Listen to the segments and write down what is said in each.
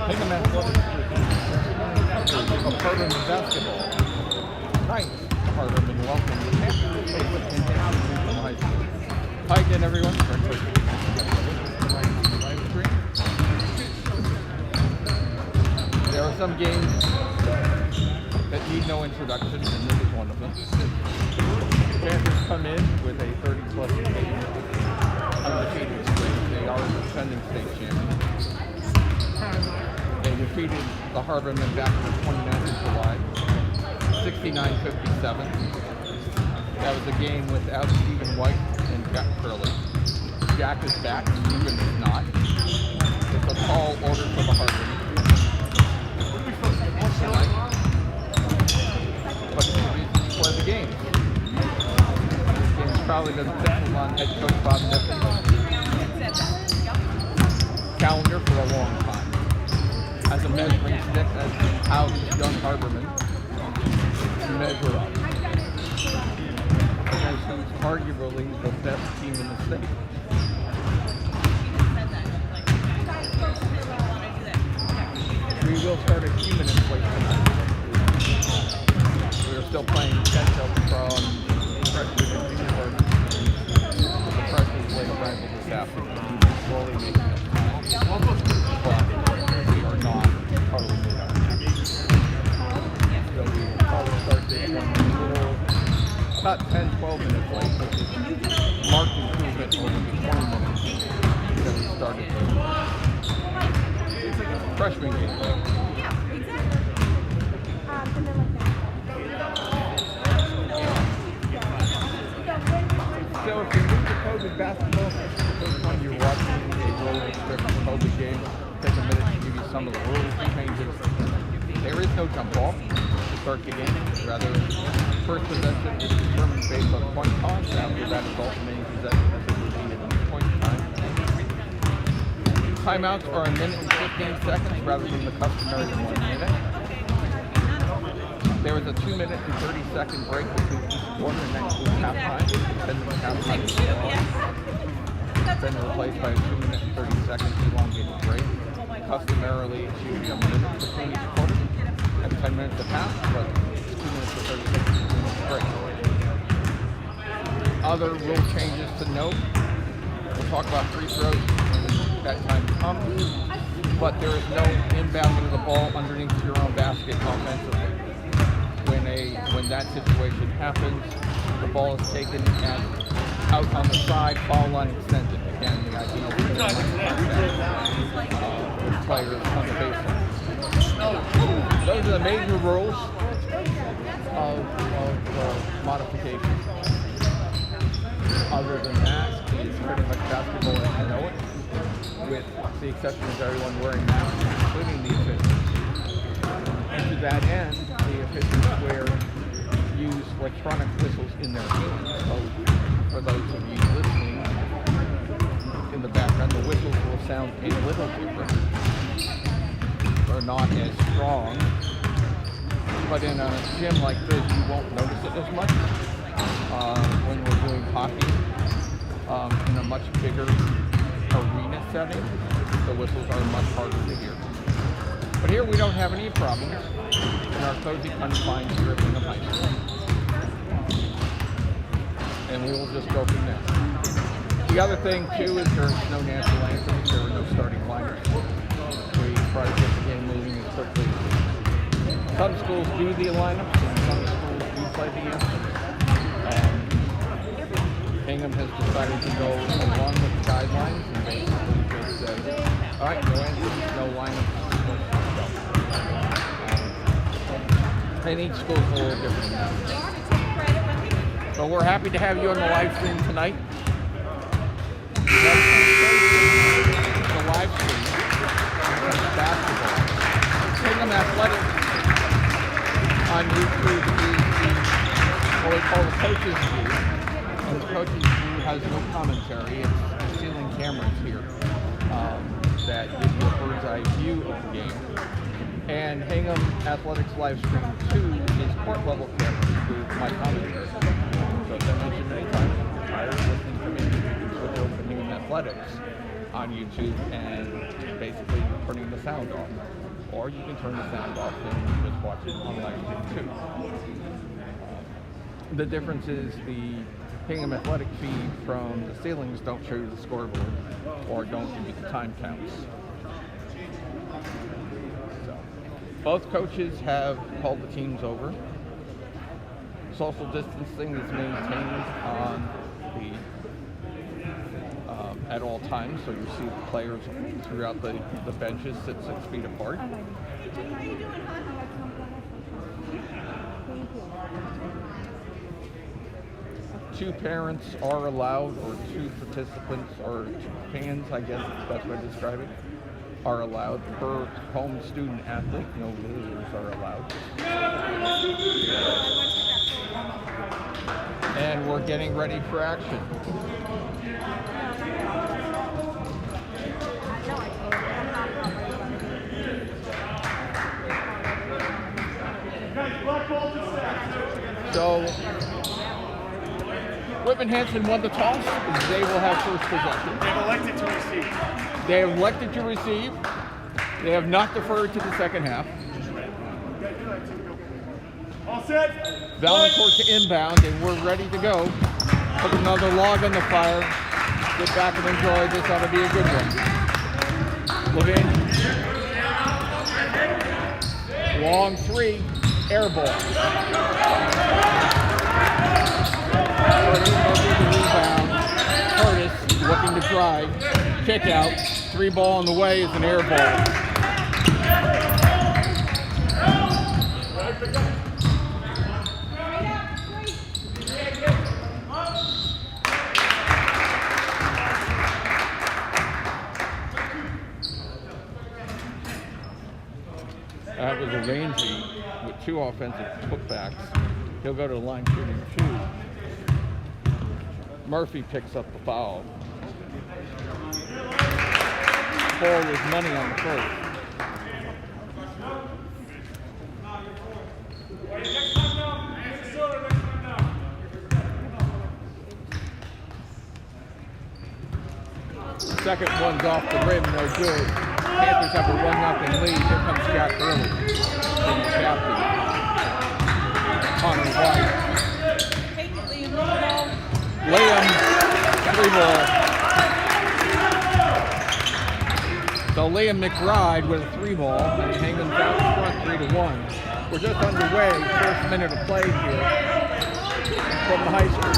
Hingham Athletics of Hardeman basketball. Nice. Hardeman welcome to Hampton High School. Hi again, everyone. There are some games that need no introduction, and this is one of them. The Panthers come in with a 30-plus game undefeated streak. They are the defending state champions. They defeated the Hardeman back on the 29th of July, 69-57. That was a game without Stephen White and Jack Curley. Jack is back, Stephen is not. It's a tall order for the Hardeman. But it's the reason for the game. This game is probably going to pencil on head coach Bob Nippen's calendar for a long time. As a measuring stick as to how this young Hardeman measure up against who's arguably the best team in the state. We will start a few minutes late tonight. We are still playing catch-up from freshman and junior varsity. The freshmen played a rival this afternoon. We're slowly making up time. But we are not totally made up. So we will probably start this one a little, about 10-12 minutes late, which is marked improvement over the 20 minutes that we started the freshman game. So if you're new to COVID basketball, first one you're watching a roller restricted COVID game, take a minute to give you some of the rules changes. There is no jump ball to start the game. Rather, first possession is determined based on point toss. After that is alternating possession as it would be at point time. Timeouts are a minute and 15 seconds rather than the customary 1 minute. There is a 2-minute and 30-second break between each quarter, and that includes halftime, depending on halftime is on. Then replaced by a 2-minute and 30-second elongated break. Customarily, it's usually a minute between each quarter and 10 minutes at half, but it's 2 minutes and 30 seconds between each break. Other rule changes to note. We'll talk about free throws when that time comes, but there is no inbounding of the ball underneath your own basket offensively. When that situation happens, the ball is taken and out on the side, foul line extended. Again, the idea of with players on the baseline. Those are the major rules of modification. Other than that, it's pretty much basketball as you know it, with the exception of everyone wearing masks, including the officials. And to that end, the officials use electronic whistles in their hands. So for those of you listening in the background, the whistles will sound a little different. They're not as strong. But in a gym like this, you won't notice it as much. When we're doing hockey in a much bigger arena setting, the whistles are much harder to hear. But here we don't have any problems in our cozy confined here at Hingham High School. And we will just go from there. The other thing too is there's no national anthems, there are no starting lineups. We try to get the game moving as quickly as we can. Some schools do the lineups and some schools do play the anthem. Hingham has decided to go along with the guidelines and basically just say, all right, no anthems, no lineups. And each school is a little different. So we're happy to have you on the live stream tonight. The live stream of basketball. Hingham Athletics on YouTube is what we call the coach's view. And the coach's view has no commentary. It's ceiling cameras here that give you a bird's eye view of the game. And Hingham Athletics live stream 2 is court level cameras with my commentary. So as I mentioned many times, if you're tired of listening to me, you can switch over to Hingham Athletics on YouTube and basically turning the sound off. Or you can turn the sound off and just watch it on live too. The difference is the Hingham Athletic feed from the ceilings don't show you the scoreboard or don't give you the time counts. So, both coaches have called the teams over. Social distancing is maintained on the at all times, so you see the players throughout the benches sit 6 feet apart. How you doing, hon? Thank you. 2 parents are allowed, or 2 participants, or 2 fans, I guess is the best way to describe it, are allowed per home student athlete. No visitors are allowed. And we're getting ready for action. So, Whitman Hanson won the toss. They will have first possession. They've elected to receive. They have elected to receive. They have not deferred to the second half. All set. Valancourt to inbound, and we're ready to go. Put another log on the fire. Get back and enjoy. This ought to be a good one. Levin. Long 3. Air ball. Curtis over the rebound. Curtis looking to drive. Kick out. 3 ball on the way is an air ball. That was a Rangy with 2 offensive putbacks. He'll go to the line shooting 2. Murphy picks up the foul. Ball was money on the first. Second one's off the rim, no good. Panthers have a 1-0 lead. Here comes Jack Early, the captain. Connor White. Liam, 3 ball. So Liam McBride with a 3 ball, and Hingham's out in front 3-1. We're just underway, first minute of play here from the high school.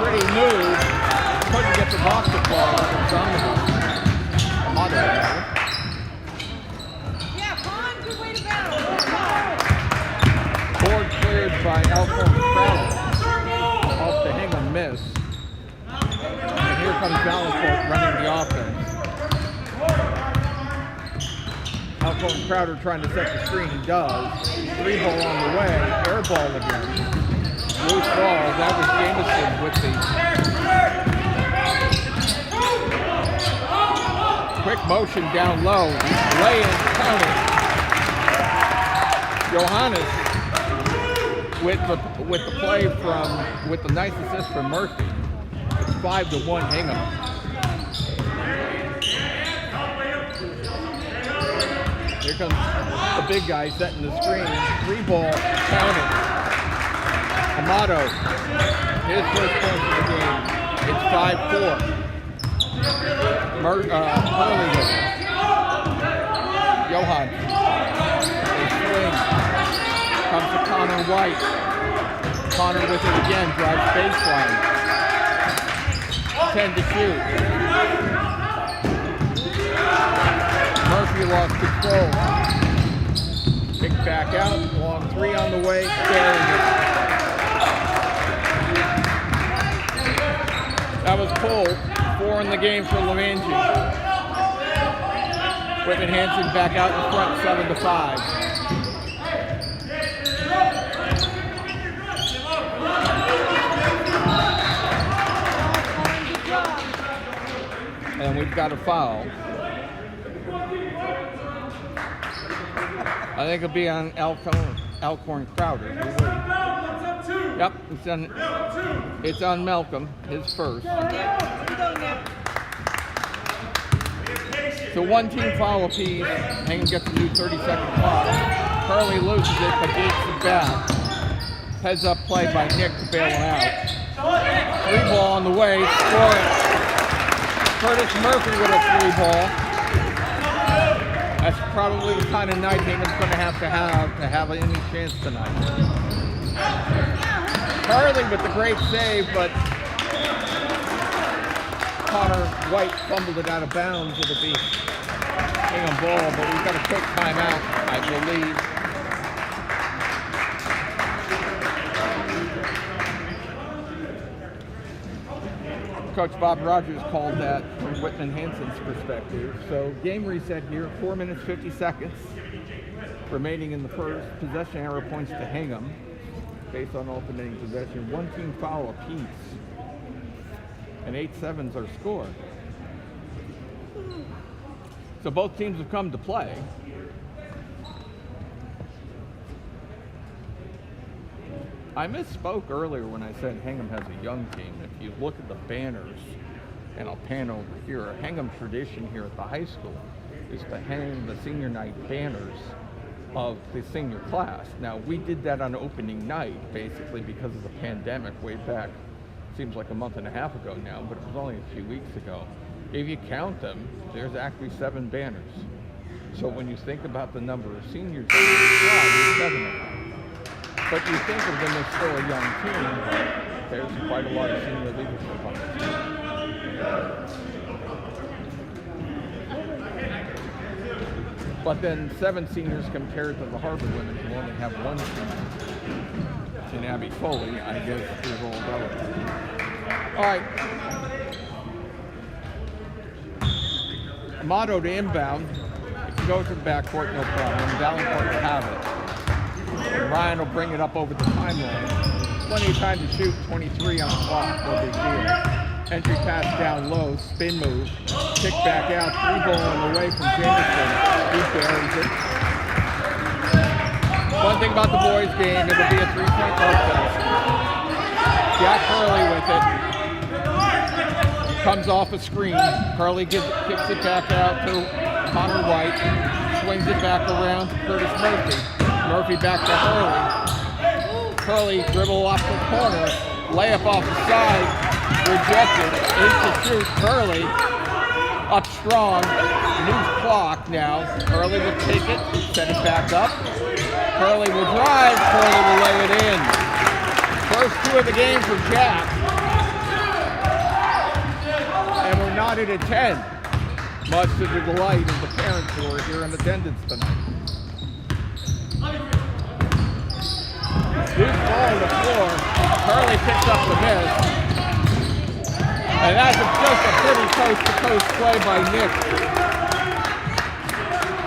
Pretty move. Couldn't get the box to fall. It's on the Amato. Yeah, Pond, good way to battle. Board cleared by Alphonse Crowder. Off the Hingham miss. And here comes Valancourt running the offense. Alphonse Crowder trying to set the screen. He does. 3 ball on the way. Air ball again. Loose ball. That was Jameson with the quick motion down low. Lay-in, counter. Johannes with the play with the nice assist from Murphy. It's 5-1 Hingham. Here comes the big guy setting the screen. 3 ball counted. Amato, his first point of the game. It's 5-4. Hurley with it. Johan. They swing. Comes to Connor White. Connor with it again. Drives baseline. 10 to shoot. Murphy lost control. Kick back out. Long 3 on the way. Burying it. That was pulled. 4 in the game for Levangie. Whitman Hanson back out in front, 7-5. And we've got a foul. I think it'll be on Alcorn Crowder. Yep, it's on Malcolm, his first. Go, Nick. Go, Nick. So one team foul apiece. Hingham gets a new 30-second clock. Curley loses it, but gets it back. Heads up play by Nick to bail him out. 3-ball on the way. Score it. Curtis Murphy with a 3-ball. That's probably the kind of night Hingham's going to have any chance tonight. Curley with the great save, but Connor White fumbled it out of bounds. It'll be Hingham ball, but we've got a quick timeout, I believe. Coach Bob Rogers called that from Whitman Hansen's perspective. So game reset here, 4 minutes, 50 seconds remaining in the first. Possession arrow points to Hingham based on alternating possession. One team foul apiece. And 8-7's our score. So both teams have come to play. I misspoke earlier when I said Hingham has a young team. If you look at the banners, and I'll pan over here, a Hingham tradition here at the high school is to hang the senior night banners of the senior class. Now, we did that on opening night, basically because of the pandemic way back, seems like a month and a half ago now, but it was only a few weeks ago. If you count them, there's actually 7 banners. So when you think about the number of seniors, there's 7 of them. But you think of them as still a young team, but there's quite a lot of senior leadership on the team. But then 7 seniors compared to the Harvard women who only have 1 senior. And Abby Foley, I guess, is all relative. All right. Amato to inbound. It can go to the backcourt, no problem. Valancourt will have it. Ryan will bring it up over the timeline. Plenty of time to shoot, 23 on the clock, no big deal. Entry pass down low, spin move, kick back out, 3-ball on the way from Jameson. He buries it. One thing about the boys' game, it'll be a 3-point contest. Jack Curley with it. Comes off a screen. Curley kicks it back out to Connor White. Swings it back around to Curtis Murphy. Murphy back to Hurley. Hurley dribble off the corner. Layup off the side. Rejected. Into shoot. Hurley up strong. New clock now. Hurley will take it. Set it back up. Hurley will drive. Hurley will lay it in. First 2 of the game for Jack. And we're knotted at 10. Much to the delight of the parents who are here in attendance tonight. Loose ball on the floor. Hurley picks up the miss. And that's just a pretty coast-to-coast play by Nick.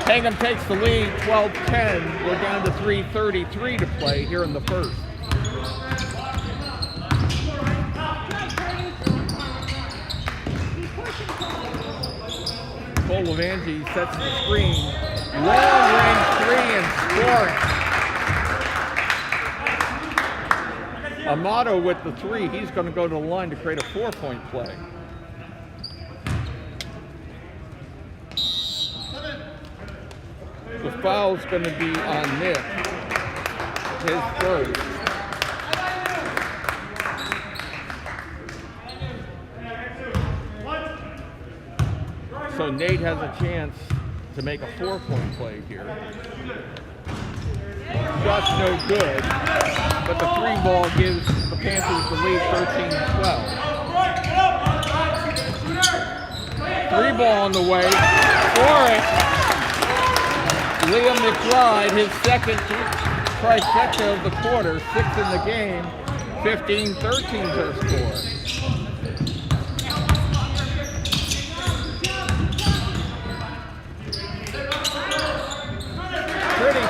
Hingham takes the lead, 12-10. We're down to 3:33 to play here in the first. Cole Levangie sets the screen. Long range 3 and scoring. Amato with the 3. He's going to go to the line to create a 4-point play. The foul's going to be on Nick. His first. So Nate has a chance to make a 4-point play here. Just no good, but the 3-ball gives the Panthers the lead 13-12. 3-ball on the way, for it. Liam McBride, his second trifecta of the quarter, 6th in the game, 15-13 their score.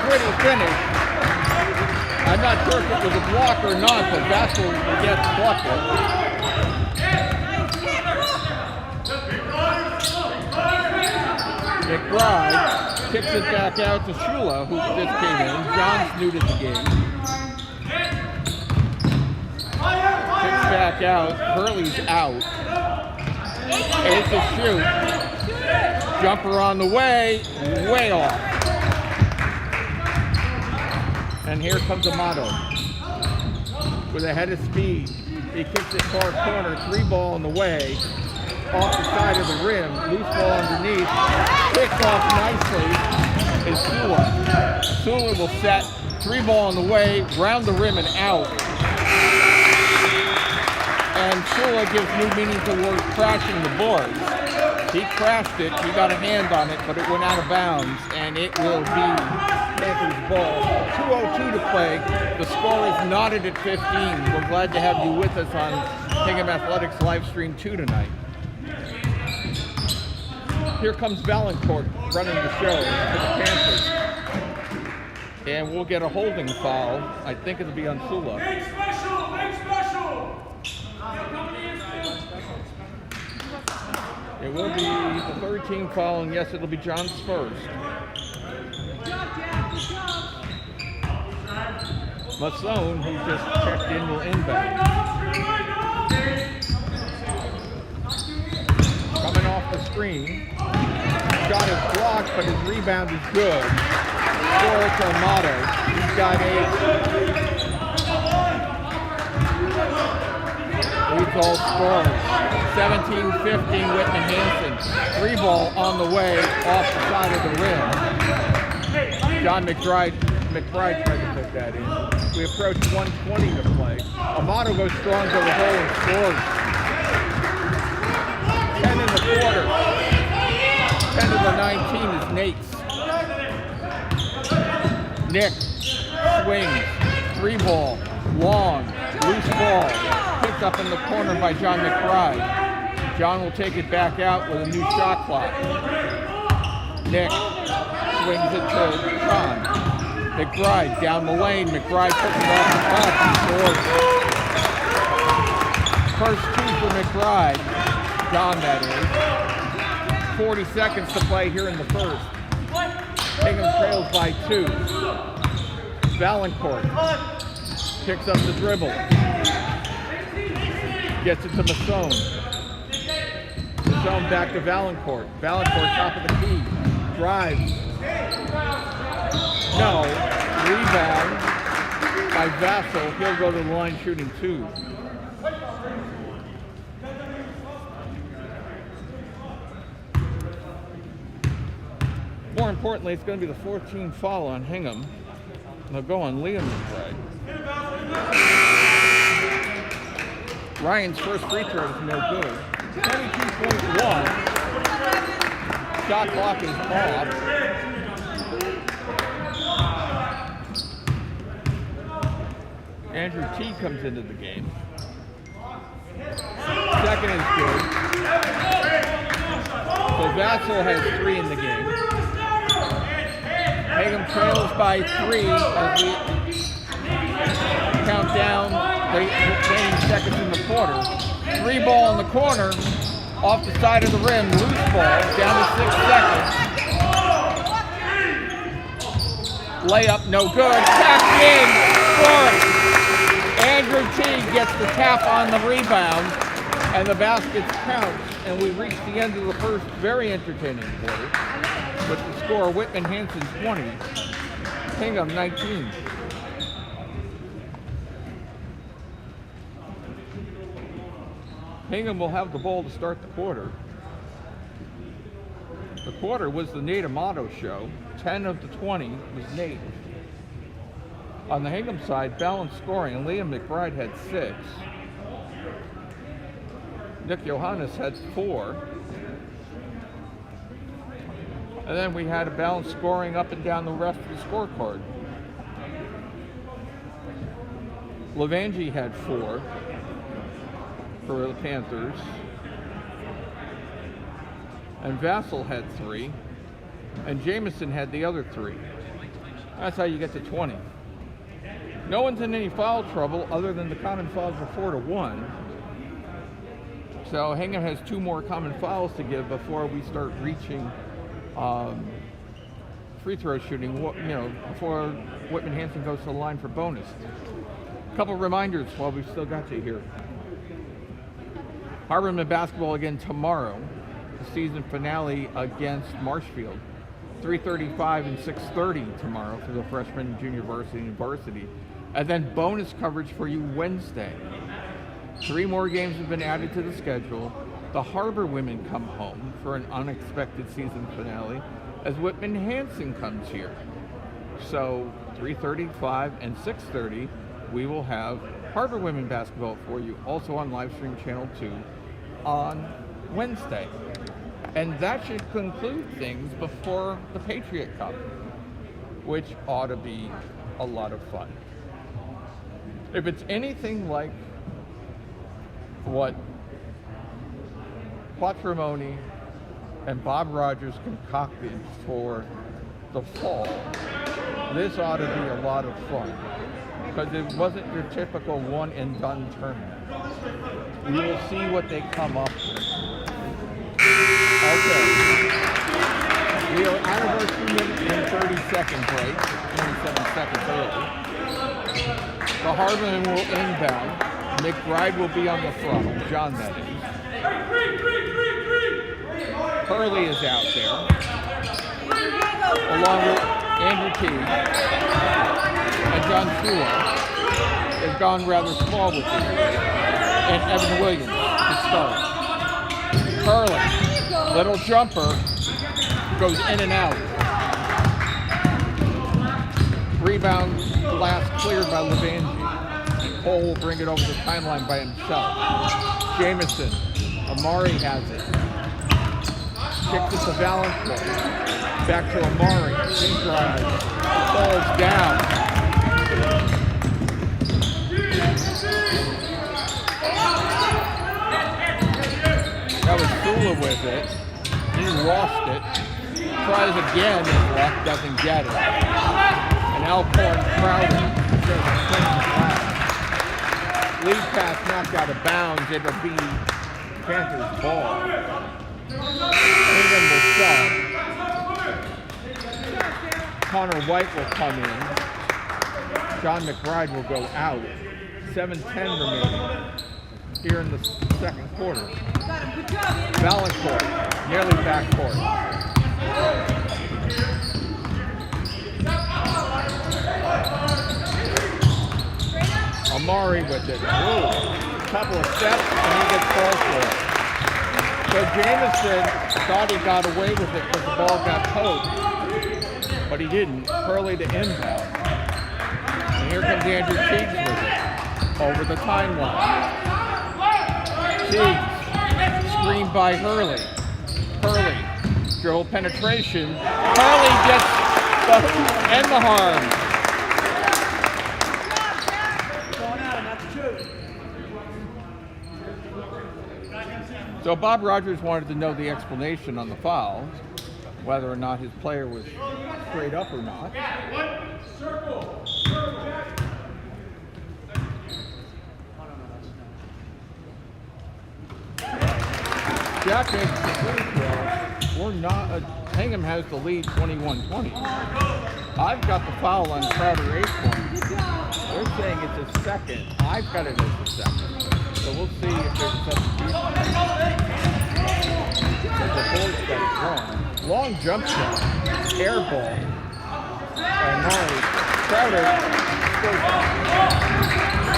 Pretty finish. I'm not sure if it was a block or not, but that's what we get bucket. McBride kicks it back out to Shula, who just came in. John's new to the game. back out. Hurley's out. 8 to shoot. Jumper on the way off. And here comes Amato with a head of speed. He kicks it far corner, 3-ball on the way, off the side of the rim, loose ball underneath, kicked off nicely is Sula. Sula will set, 3-ball on the way, round the rim and out. And Sula gives new meaning to the word crashing the boards. He crashed it, he got a hand on it, but it went out of bounds, and it will be Panthers ball. 2:02 to play. The score is knotted at 15. We're glad to have you with us on Hingham Athletics live stream 2 tonight. Here comes Valancourt running the show for the Panthers. And we'll get a holding foul. I think it'll be on Sula. Make special! Make special! It will be the third team foul, and yes, it'll be John's first. Good job, Jack. Good job. Masson, who just checked in, will inbound. Coming off the screen. Shot is blocked, but his rebound is good. Score to Amato. He's got 8. Leads all scorers. 17-15 Whitman Hanson. 3-ball on the way off the side of the rim. John McBride tried to put that in. We approach 1:20 to play. Amato goes strong to the hole and scores. 10 in the quarter. 10 to the 19 is Nate's. Nick swings. 3-ball. Long. Loose ball. Picked up in the corner by John McBride. John will take it back out with a new shot clock. Nick swings it to John. McBride down the lane. McBride puts it off the top and scores. First 2 for McBride. John, that is. 40 seconds to play here in the first. Hingham trails by 2. Valancourt picks up the dribble. Gets it to Masson. Masson back to Valancourt. Valancourt top of the key. Drives. No. Rebound by Vassell. He'll go to the line shooting 2. More importantly, it's going to be the 14th foul on Hingham. They'll go on Liam McBride. Ryan's first free throw is no good. 22.1. Shot clock is off. Andrew T comes into the game. Second is good. So Vassell has 3 in the game. Hingham trails by 3 as we count down the remaining seconds in the quarter. 3-ball in the corner, off the side of the rim, loose ball, down to 6 seconds. Layup, no good. Tapped in, good. Andrew T gets the tap on the rebound, and the baskets count. And we reach the end of the first very entertaining quarter with the score Whitman Hanson 20, Hingham 19. Hingham will have the ball to start the quarter. The quarter was the Nate Amato show. 10 of the 20 was Nate. On the Hingham side, balanced scoring. Liam McBride had 6. Nick Johannes had 4. And then we had a balanced scoring up and down the rest of the scorecard. Levangie had 4 for the Panthers. And Vassell had 3. And Jamison had the other 3. That's how you get to 20. No one's in any foul trouble other than the common fouls are 4 to 1. So Hingham has 2 more common fouls to give before we start reaching free throw shooting, before Whitman Hanson goes to the line for bonus. A couple reminders while we've still got you here. Harborman basketball again tomorrow. The season finale against Marshfield. 3:35 and 6:30 tomorrow for the freshman, junior varsity, and varsity. And then bonus coverage for you Wednesday. 3 more games have been added to the schedule. The Harbor women come home for an unexpected season finale as Whitman Hanson comes here. So 3:35 and 6:30, we will have Harbor women basketball for you, also on Livestream Channel 2 on Wednesday. And that should conclude things before the Patriot Cup, which ought to be a lot of fun. If it's anything like what Quattromoni and Bob Rogers concocted for the fall, this ought to be a lot of fun, because it wasn't your typical one and done tournament. We will see what they come up with. Okay. We are out of our 2-minute and 30-second break, 27 seconds early. The Harbormen will inbound. McBride will be on the throttle. John, that is. Hurley is out there, along with Andrew T. And John Shula has gone rather small with this. And Evan Williams to start. Hurley, little jumper, goes in and out. Rebound glass cleared by Levangie. And Cole will bring it over the timeline by himself. Jamison, Amari has it. Kicks it to Valancourt. Back to Amari. He drives. Falls down. That was Shula with it. He lost it. Tries again and luck doesn't get it. And Alcorn Crowder does a clean pass. Lead pass knocked out of bounds. It'll be Panthers ball. Ingham will sub. Connor White will come in. John McBride will go out. 7:10 remaining here in the second quarter. Valancourt, nearly backcourt. Amari with it. Ooh, couple of steps and he gets called for it. So Jamison thought he got away with it because the ball got poked, but he didn't. Hurley to inbound. And here comes Andrew Teagues with it. Over the timeline. Teagues, screened by Hurley. Hurley, dribble penetration. Hurley gets the hoop and the harm. So Bob Rogers wanted to know the explanation on the foul, whether or not his player was straight up or not. Jack makes the free throw. We're not. Hingham has the lead 21-20. I've got the foul on Crowder Acorn. They're saying it's a second. I've got it as a second. So we'll see if there's a substitution. But the board's got it wrong. Long jump shot. Air ball. And Murray. Crowder scores.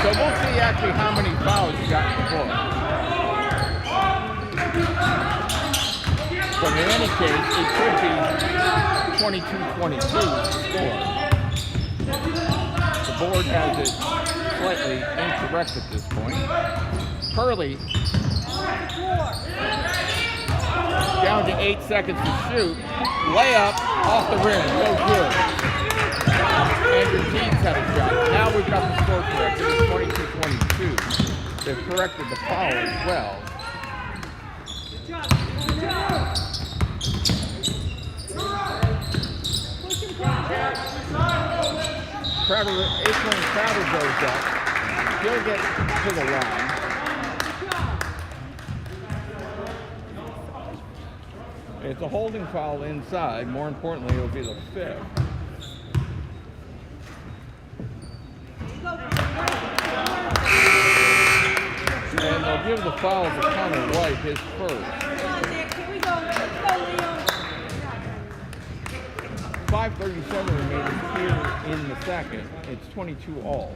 So we'll see actually how many fouls he got in the board. But in any case, it could be 22-22 score. The board has it slightly incorrect at this point. Hurley down to 8 seconds to shoot. Layup off the rim, no good. Andrew Teagues had a shot. Now we've got the score corrected. It's 22-22. They've corrected the foul as well. Acorn Crowder goes up. He'll get to the line. It's a holding foul inside. More importantly, it'll be the fifth. And there'll give the foul to Connor White, his first. Come on, Nick. Here we go. Let's go, Leon. 5:37 remaining here in the second. It's 22 all.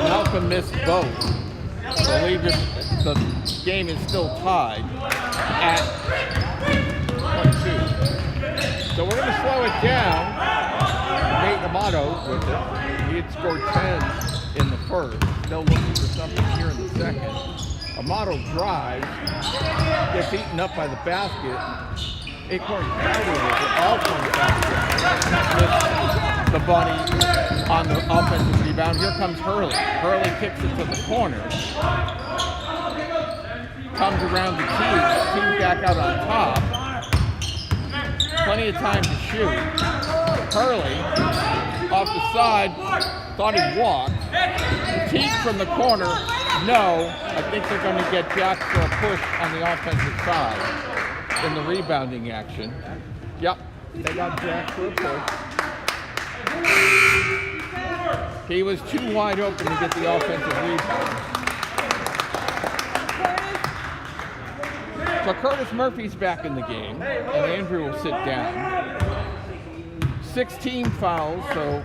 Malcolm missed both. The game is still tied at 22. So we're going to slow it down. Nate Amato with it. He had scored 10 in the first. Still looking for something here in the second. Amato drives, gets eaten up by the basket. Acorn County with it, also in the basket. With the bunny on the offensive rebound. Here comes Hurley. Hurley kicks it to the corner. Comes around the key. Team back out on top. Plenty of time to shoot. Hurley off the side. Thought he walked. Teague from the corner. No. I think they're going to get Jack for a push on the offensive side in the rebounding action. Yep. They got Jack for a push. He was too wide open to get the offensive rebound. So Curtis Murphy's back in the game, and Andrew will sit down. 16 fouls, so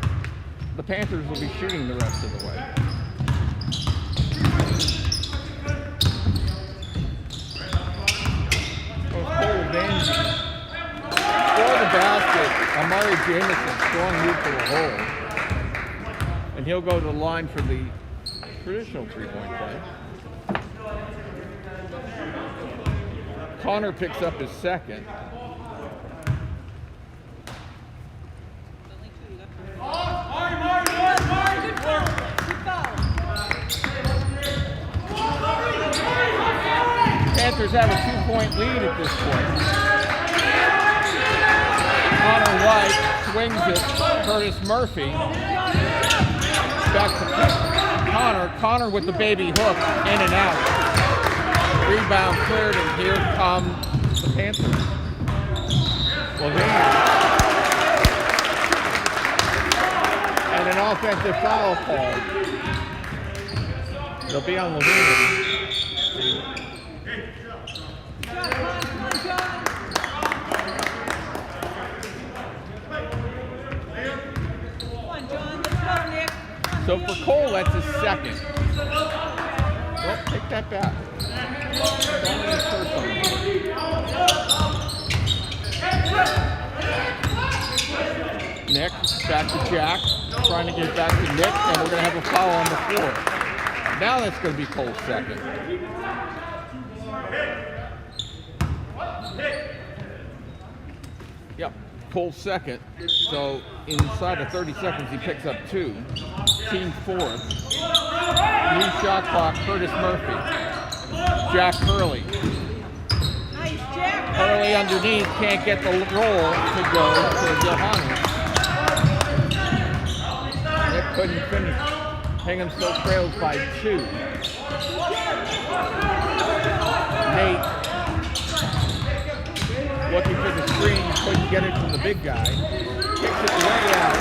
the Panthers will be shooting the rest of the way. Cole Vandy for the basket. Amari Jamison, strong move to the hole. And he'll go to the line for the traditional three-point play. Connor picks up his second. Panthers have a 2-point lead at this point. Connor White swings it. Curtis Murphy. Back to Connor. Connor with the baby hook, in and out. Rebound cleared, and here come the Panthers. Levine. And an offensive foul called. It'll be on Levine. So for Cole, that's his second. Well, take that back. Nick, back to Jack. Trying to get it back to Nick, and we're going to have a foul on the floor. Now that's going to be Cole's second. Yep, Cole's second. So inside of 30 seconds, he picks up 2. Team fourth. New shot clock, Curtis Murphy. Jack Hurley. Nice, Jack. Hurley underneath, can't get the roll to go to Johannes. Nick couldn't finish. Hingham still trails by 2. Nate looking for the screen, couldn't get it from the big guy. Kicks it way out.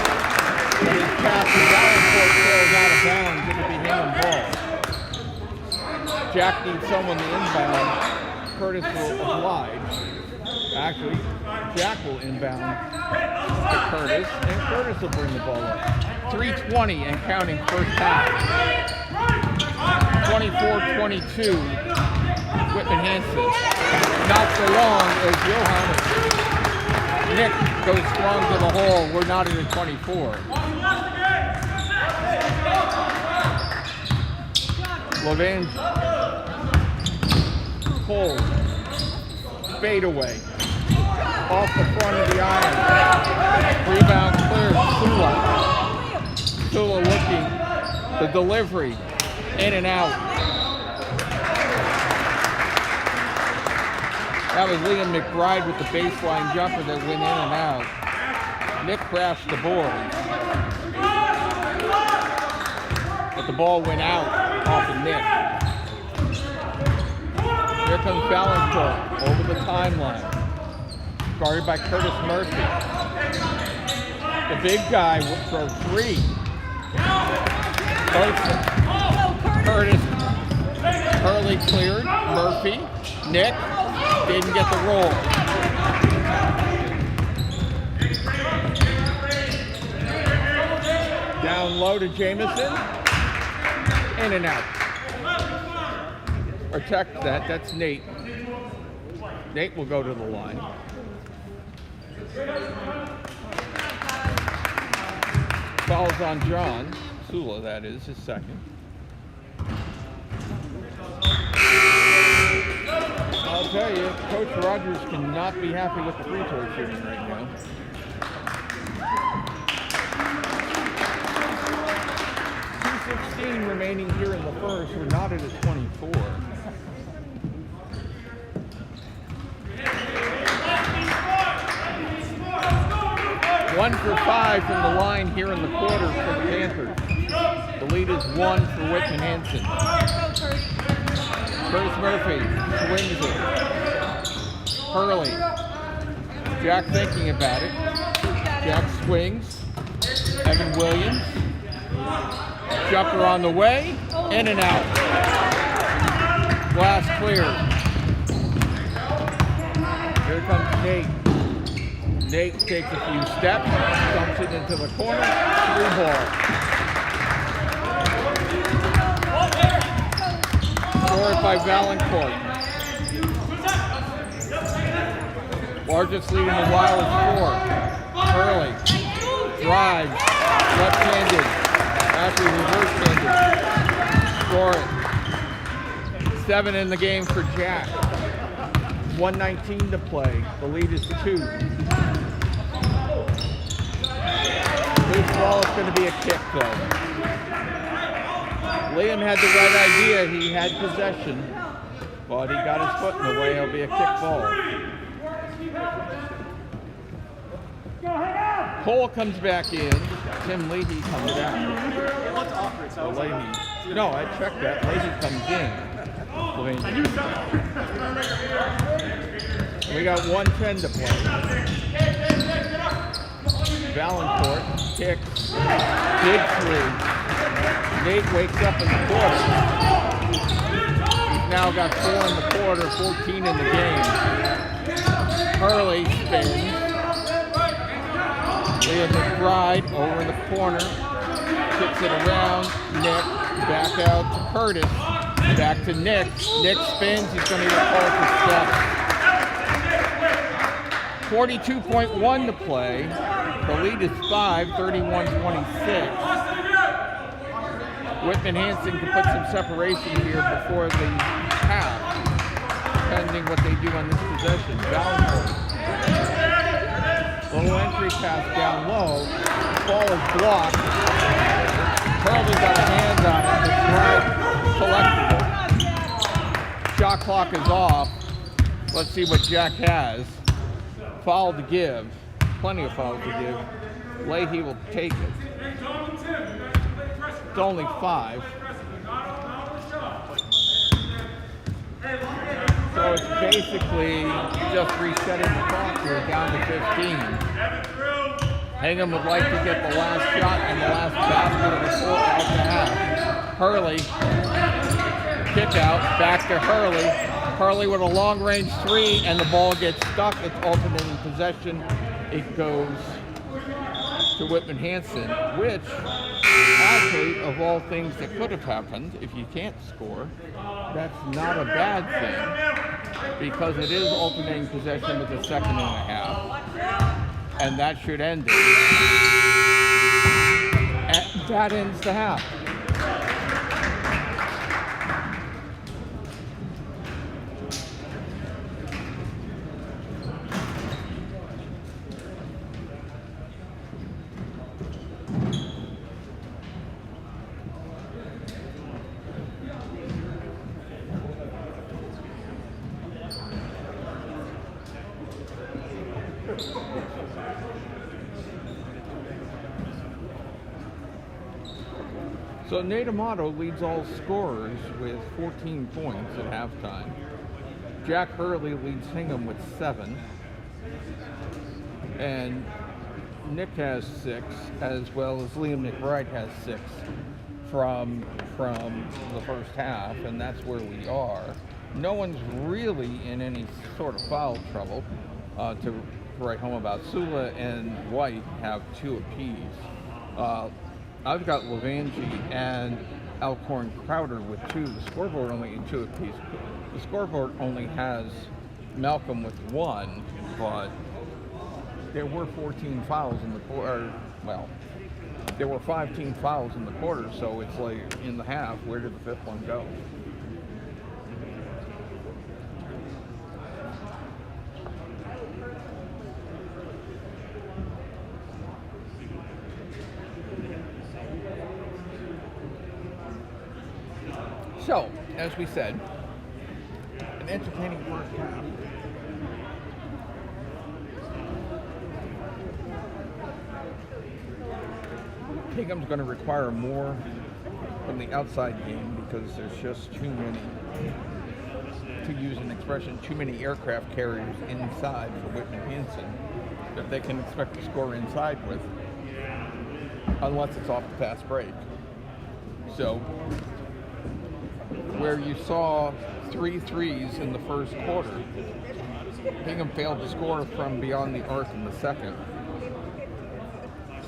And his pass to Davenport trails out of bounds. It'll be Hingham ball. Jack needs someone to inbound. Curtis will oblige. Actually, Jack will inbound to Curtis, and Curtis will bring the ball up. 3:20 and counting first half. 24-22. Whitman Hansen. Not so long as Johannes. Nick goes strong to the hole. We're not in the 24. Levine. Cole. Fade away. Off the front of the iron. Rebound cleared. Sula looking. The delivery. In and out. That was Liam McBride with the baseline jumper that went in and out. Nick crashed the board. But the ball went out off of Nick. Here comes Valancourt over the timeline. Guarded by Curtis Murphy. The big guy for 3. Burton. Curtis. Hurley cleared. Murphy. Nick didn't get the roll. Down low to Jamison. In and out. Or check that. That's Nate. Nate will go to the line. Fouls on John. Sula, that is, his second. I'll tell you, Coach Rogers cannot be happy with the free throw shooting right now. 2:16 remaining here in the first. We're knotted at 24. One for 5 from the line here in the quarter for the Panthers. The lead is 1 for Whitman Hanson. Curtis Murphy swings it. Hurley. Jack thinking about it. Jack swings. Evan Williams. Jumper on the way. In and out. Glass clear. Here comes Nate. Nate takes a few steps. Dumps it into the corner. 3 ball. Scored by Valancourt. Largest lead in a while is 4. Hurley drives, left-handed, actually reverse-handed. Score it. 7 in the game for Jack. 1:19 to play. The lead is 2. Loose ball is going to be a kick, though. Liam had the right idea. He had possession, but he got his foot in the way. It'll be a kick ball. Cole comes back in. Tim Leahy comes out. So Leahy. No, I checked that. Leahy comes in. We got 1:10 to play. Valancourt kicks. Big 3. Nate wakes up in the quarter. He's now got 4 in the quarter, 14 in the game. Hurley spins. Liam McBride over in the corner. Kicks it around. Nick back out to Curtis. Back to Nick. Nick spins. He's going to get called for steps. 42.1 to play. The lead is 5, 31-26. Whitman Hanson can put some separation here before the half, depending what they do on this possession. Valancourt. Little entry pass down low. Ball is blocked. Hurley got a hand on it. The drive collectible. Shot clock is off. Let's see what Jack has. Foul to give. Plenty of fouls to give. Leahy will take it. It's only 5. So it's basically just resetting the clock here down to 15. Hingham would like to get the last shot and the last basket of the fourth out to half. Hurley, kick out, back to Hurley. Hurley with a long range 3 and the ball gets stuck. It's alternating possession. It goes to Whitman Hanson, which actually, of all things that could have happened, if you can't score, that's not a bad thing because it is alternating possession with a second and a half. And that should end it. And that ends the half. So Nate Amato leads all scorers with 14 points at halftime. Jack Hurley leads Hingham with 7. And Nick has 6, as well as Liam McBride has 6. from the first half, and that's where we are. No one's really in any sort of foul trouble to write home about. Sula and White have 2 apiece. I've got Levangie and Alcorn Crowder with 2. The scoreboard only 2 apiece. The scoreboard only has Malcolm with 1, but there were 14 fouls in the quarter. Well, there were 15 fouls in the quarter, so it's like in the half, where did the 5th one go? So, as we said, an entertaining first half. Hingham's going to require more from the outside game because there's just too many, to use an expression, too many aircraft carriers inside for Whitman Hanson that they can expect to score inside with, unless it's off the fast break. So, where you saw 3 threes in the first quarter, Hingham failed to score from beyond the arc in the second.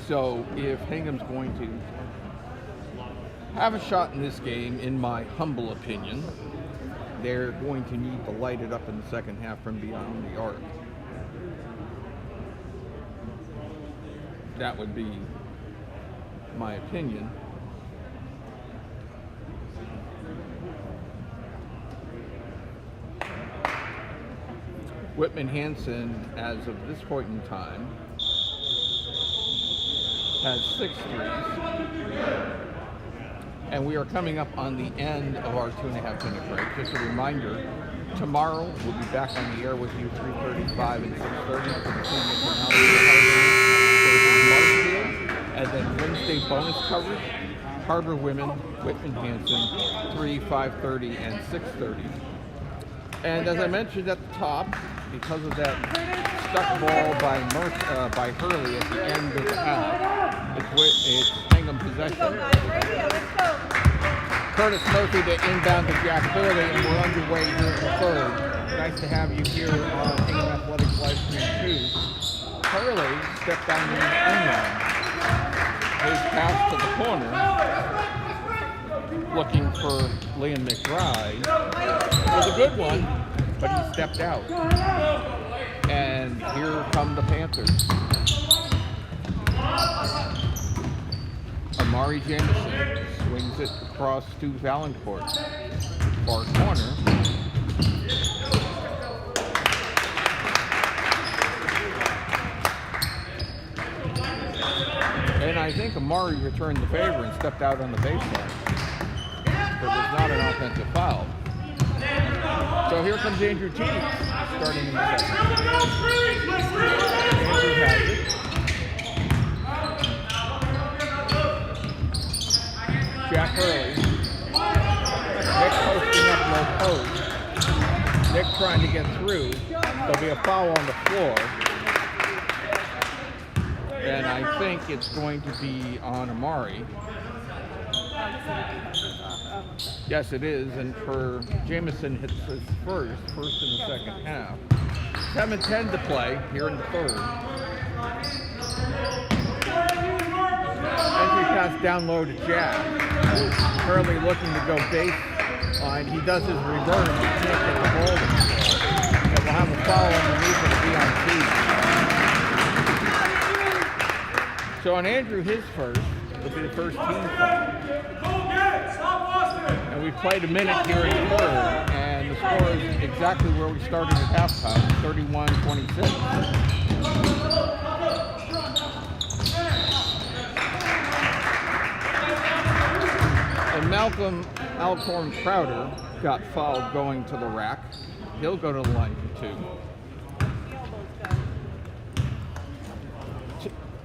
So if Hingham's going to have a shot in this game, in my humble opinion, they're going to need to light it up in the second half from beyond the arc. That would be my opinion. Whitman Hanson, as of this point in time, has 6 threes. And we are coming up on the end of our 2.5-minute break. Just a reminder, tomorrow we'll be back on the air with you 3:35 and 6:30 for the Marshfield. And then Wednesday bonus coverage, Harbor Women, Whitman Hanson, 3, 5:30, and 6:30. And as I mentioned at the top, because of that stuck ball by Hurley at the end of the half, it's Hingham possession. Let's go. Curtis Murphy to inbound to Jack Hurley, and we're underway here in the third. Nice to have you here on Hingham Athletics Live Stream 2. Hurley stepped down in the end line. His pass to the corner, looking for Liam McBride, was a good one, but he stepped out. And here come the Panthers. Amari Jamison swings it across to Valancourt. Far corner. And I think Amari returned the favor and stepped out on the baseline. It was not an offensive foul. So here comes Andrew T, starting in the second. Andrew has it. Jack Hurley. Nick posting up low post. Nick trying to get through. There'll be a foul on the floor. And I think it's going to be on Amari. Yes, it is, and for Jamison hits his first in the second half. 7:10 to play here in the third. Entry pass down low to Jack. Hurley looking to go baseline. He does his reverse. He can't get the ball. And we'll have a foul underneath it to be on T. So on Andrew, his first, will be the first team foul. And we've played a minute here in the third, and the score is exactly where we started at halftime, 31-26. And Malcolm Alcorn Crowder got fouled going to the rack. He'll go to the line for 2.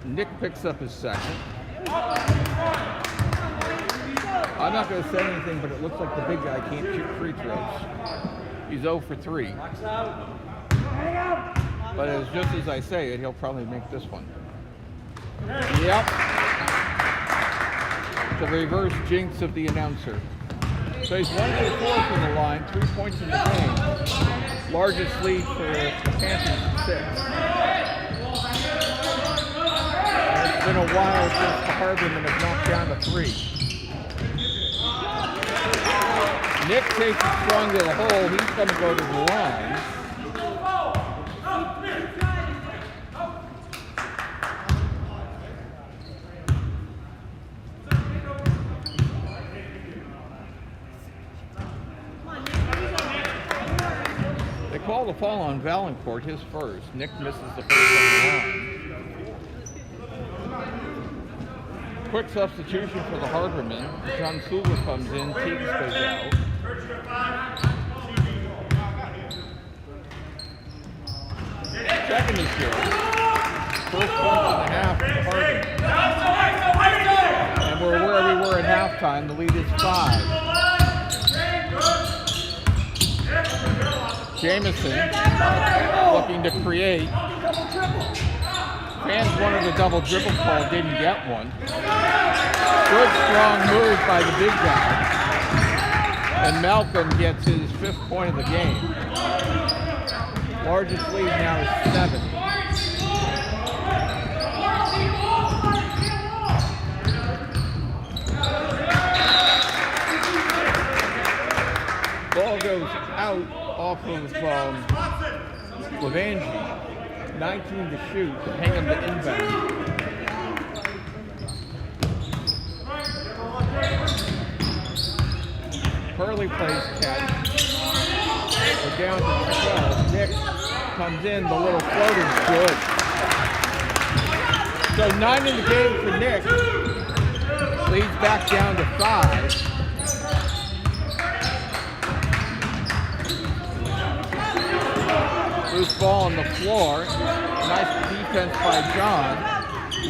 Nick picks up his second. I'm not going to say anything, but it looks like the big guy can't shoot free throws. He's 0 for 3. But as just as I say it, he'll probably make this one. Yep. The reverse jinx of the announcer. So he's 1-4 from the line, 3 points in the game. Largest lead for the Panthers at 6. And it's been a while since the Harbormen have knocked down a 3. Nick takes it strong to the hole. He's going to go to the line. They call the foul on Valancourt, his first. Nick misses the first on the line. Quick substitution for the Harbormen. John Sula comes in, Teagues goes out. Second is good. First point and a half for the Harbormen. And we're where we were at halftime. The lead is 5. Jamison looking to create. Fans wanted a double dribble call, didn't get one. Good strong move by the big guy. And Malcolm gets his 5th point of the game. Largest lead now is 7. Ball goes out off of Levangie. 19 to shoot, hang him to inbound. Hurley plays catch. We're down to 12. Nick comes in, the little floater's good. So 9 in the game for Nick. Leads back down to 5. Loose ball on the floor. Nice defense by John.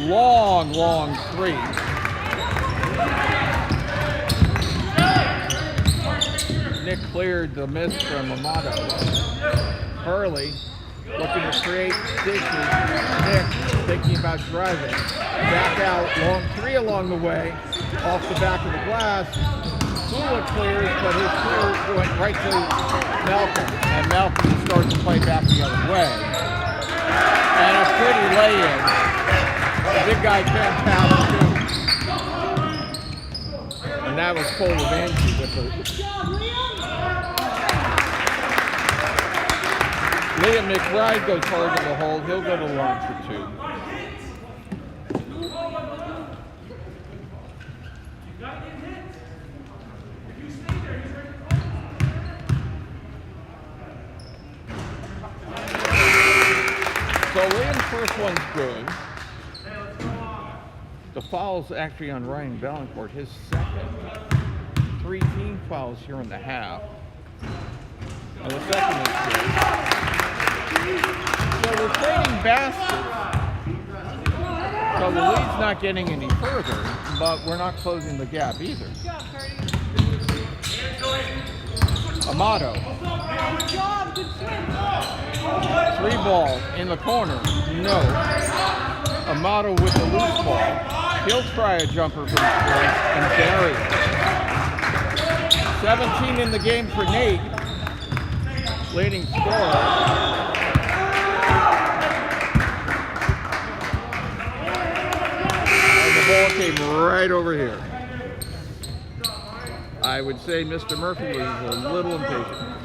Long, long 3. Nick cleared the miss from Amato. Hurley looking to create dishes. Nick thinking about driving. Back out, long 3 along the way. Off the back of the glass. Sula clears, but his clear went right to Malcolm. And Malcolm starts to play back the other way. And a pretty lay-in. The big guy can't pass too. And that was Cole Levangie with the... Liam McBride goes hard to the hole. He'll go to line for 2. So Liam's first one's good. The foul's actually on Ryan Valancourt, his second. 3 team fouls here in the half. And the second is good. So we're trading baskets. So the lead's not getting any further, but we're not closing the gap either. Amato. Good job, good swing. 3 ball in the corner. No. Amato with the loose ball. He'll try a jumper from straight and bury it. 17 in the game for Nate. Leading scorer. And the ball came right over here. I would say Mr. Murphy was a little impatient.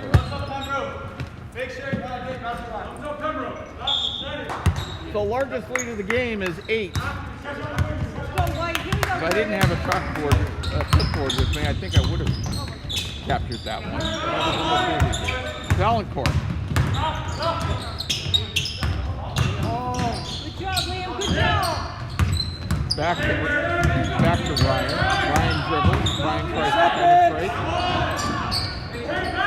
The largest lead of the game is 8. Let's go, White. Here we go. If I didn't have a clipboard with me, I think I would have captured that one. Valancourt. Good job, Liam. Good job. Back to Ryan. Ryan dribbles. Ryan tries to penetrate.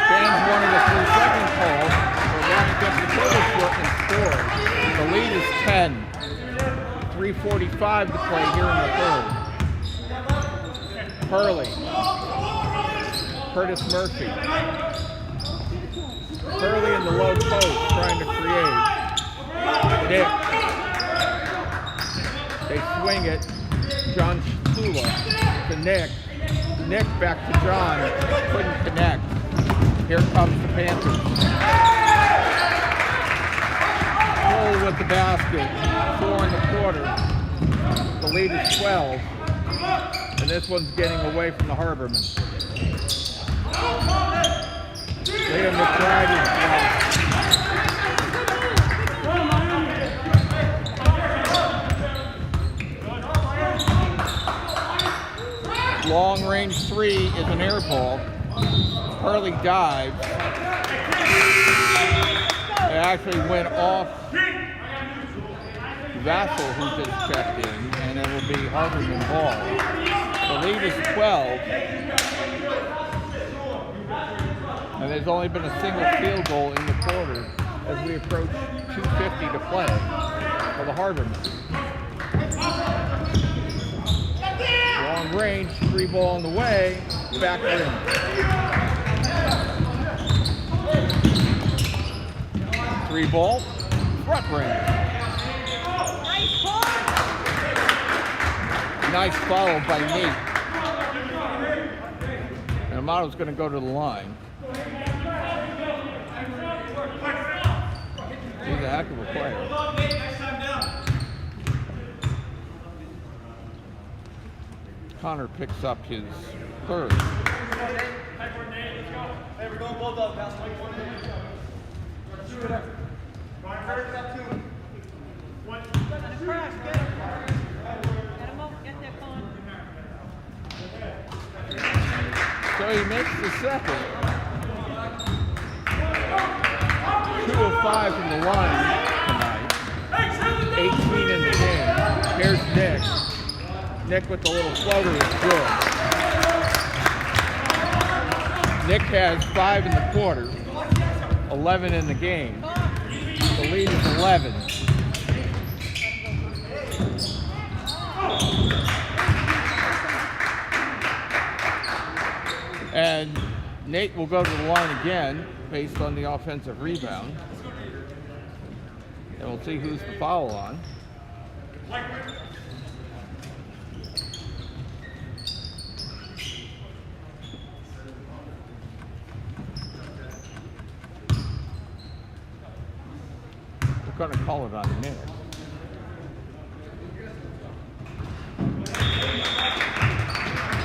Fans wanted a 3-second call. So Ryan gets the total short and scores. The lead is 10. 3:45 to play here in the third. Hurley. Curtis Murphy. Hurley in the low post trying to create. Nick. They swing it. John Sula to Nick. Nick back to John. Couldn't connect. Here comes the Panthers. Cole with the basket. 4 in the quarter. The lead is 12. And this one's getting away from the Harbormen. Liam McBride is long range 3 is an air ball. Hurley dives. It actually went off Vassell, who just checked in, and it will be Harborman ball. The lead is 12. And there's only been a single field goal in the quarter as we approach 2:50 to play for the Harbormen. Long range, 3 ball on the way, back in. Three ball, front range. Nice follow by Nate. And Amato's going to go to the line. He's a heck of a player. Connor picks up his third. Hey, we're going bulldog. Pass Mike 1 minute. Shoot it up. Ryan, hurry it up too. One. Get him. Get him up. Get that con. So he makes the second. 2 of 5 from the line tonight. 18 in the game. Here's Nick. Nick with the little floater is good. Nick has 5 in the quarter, 11 in the game. The lead is 11. And Nate will go to the line again based on the offensive rebound. And we'll see who's the foul on. We're going to call it on Nick.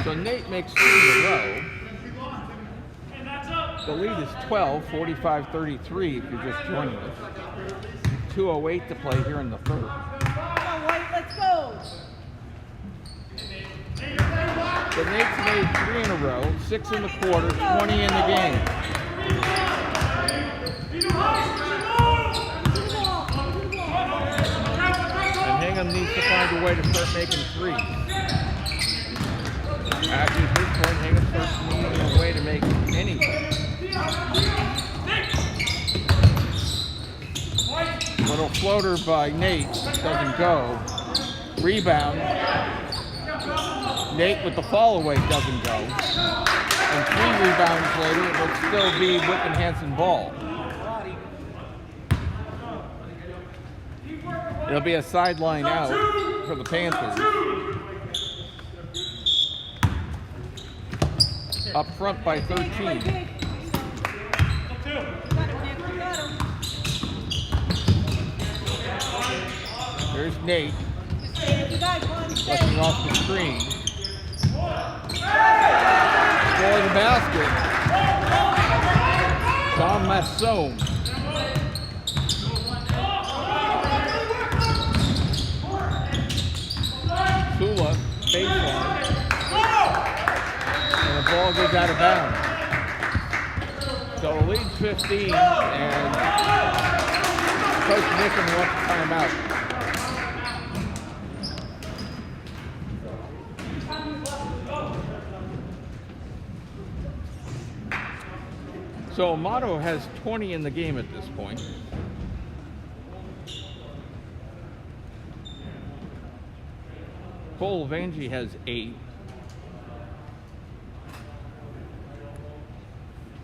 So Nate makes 3 in a row. The lead is 12, 45-33 if you're just joining us. 2:08 to play here in the third. Come on, White, let's go. So Nate's made 3 in a row, 6 in the quarter, 20 in the game. And Hingham needs to find a way to start making 3s. Actually, at this point, Hingham starts needing a way to make anything. Little floater by Nate, doesn't go. Rebound. Nate with the fall away doesn't go. And 3 rebounds later, it will still be Whitman Hansen ball. It'll be a sideline out for the Panthers. Up front by 13. There's Nate. Looking off the screen. For the basket. Tom Masson. Sula, baseline. And the ball goes out of bounds. So the lead's 15, and Coach Nicken wants a timeout. So Amato has 20 in the game at this point. Cole Vangie has 8.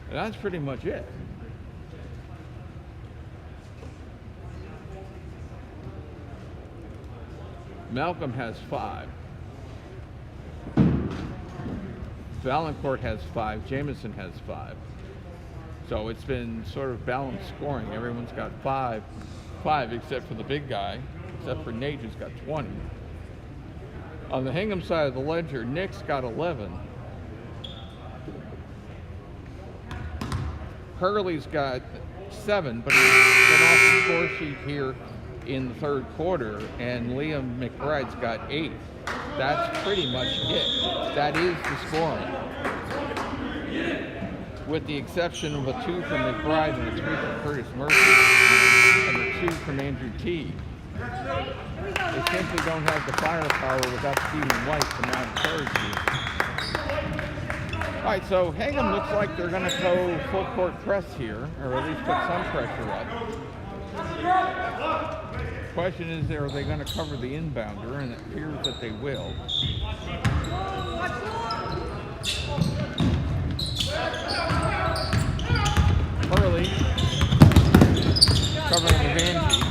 And that's pretty much it. Malcolm has 5. Valancourt has 5, Jamison has 5. So it's been sort of balanced scoring. Everyone's got 5 except for the big guy, except for Nate, who's got 20. On the Hingham side of the ledger, Nick's got 11. Hurley's got 7, but he's been off the score sheet here in the third quarter, and Liam McBride's got 8. That's pretty much it. That is the scoring. With the exception of a 2 from McBride and a 3 from Curtis Murphy, and a 2 from Andrew T. They simply don't have the firepower without Stephen White to mount Thursday. All right, so Hingham looks like they're going to go full court press here, or at least put some pressure up. Question is, are they going to cover the inbounder? And it appears that they will. Hurley covering Levangie.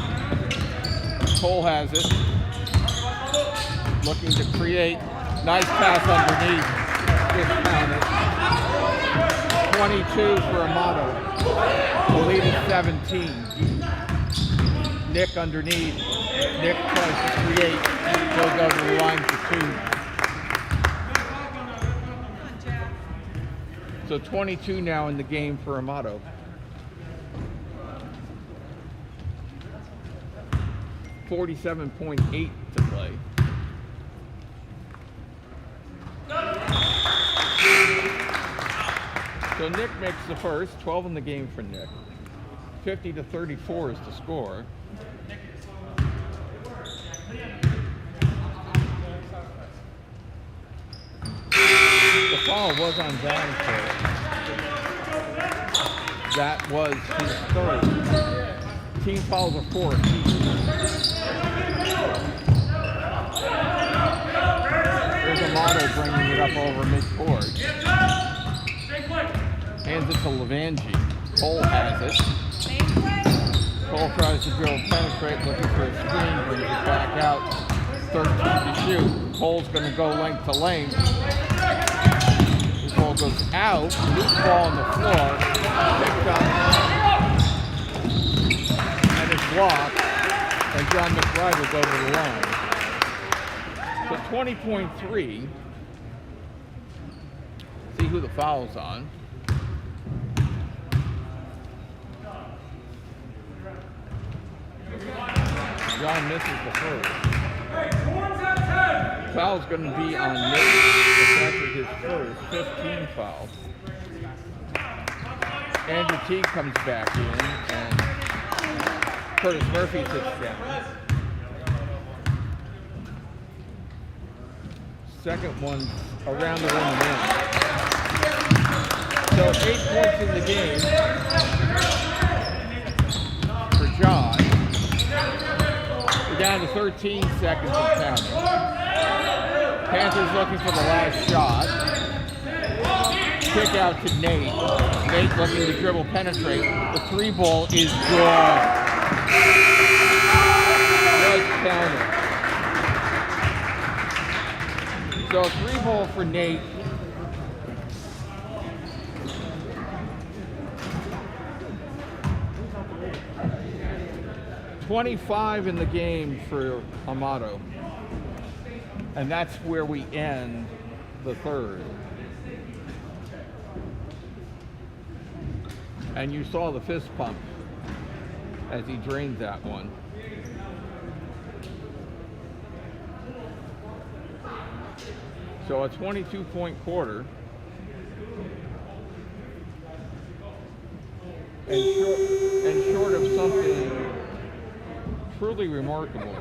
Cole has it. Looking to create. Nice pass underneath. Discounted. 22 for Amato. The lead is 17. Nick underneath. Nick tries to create. He'll go to the line for 2. So 22 now in the game for Amato. .8 to play. So Nick makes the first, 12 in the game for Nick. 50-34 is the score. The foul was on Valancourt. That was his third. Team fouls are 4 apiece. There's Amato bringing it up over midcourt. Hands it to Levangie. Cole has it. Cole tries to dribble, penetrate, looking for a screen, brings it back out. 13 to shoot. Cole's going to go length to length. The ball goes out. Loose ball on the floor. Picked up. And it's blocked. And John McBride will go to the line. So 20.3. See who the foul's on. John misses the first. Foul's going to be on Nick. It's actually his first. 15 foul. Andrew T comes back in, and Curtis Murphy sits down. Second one around the rim and in. So 8 points in the game for John. We're down to 13 seconds and counting. Panthers looking for the last shot. Kick out to Nate. Nate looking to dribble, penetrate. The 3 ball is good. Just counted. So 3 ball for Nate. .25 in the game for Amato. And that's where we end the third. And you saw the fist pump as he drained that one. So a 22-point quarter. And short of something truly remarkable.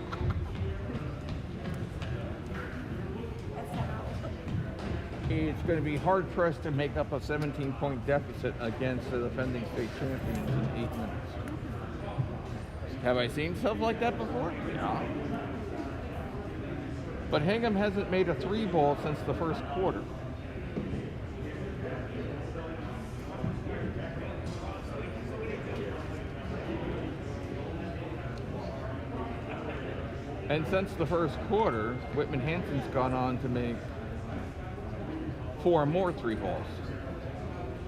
It's going to be hard-pressed to make up a 17-point deficit against the defending state champions in 8 minutes. Have I seen stuff like that before? Yeah. But Hingham hasn't made a 3 ball since the first quarter. And since the first quarter, Whitman Hanson's gone on to make 4 more 3 balls.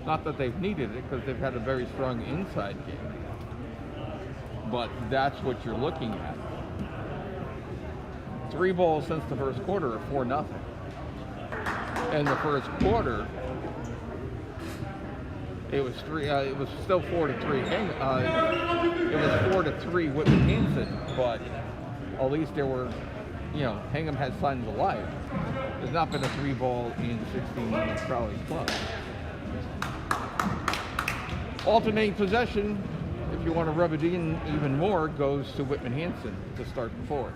Not that they've needed it because they've had a very strong inside game. But that's what you're looking at. 3 balls since the first quarter are 4-0. In the first quarter, it was still 4-3. It was 4-3 Whitman Hanson, but at least there were, Hingham had signs of life. There's not been a 3 ball in 16 minutes Crowley Club. Alternating possession, if you want to rub it in even more, goes to Whitman Hanson to start the 4th.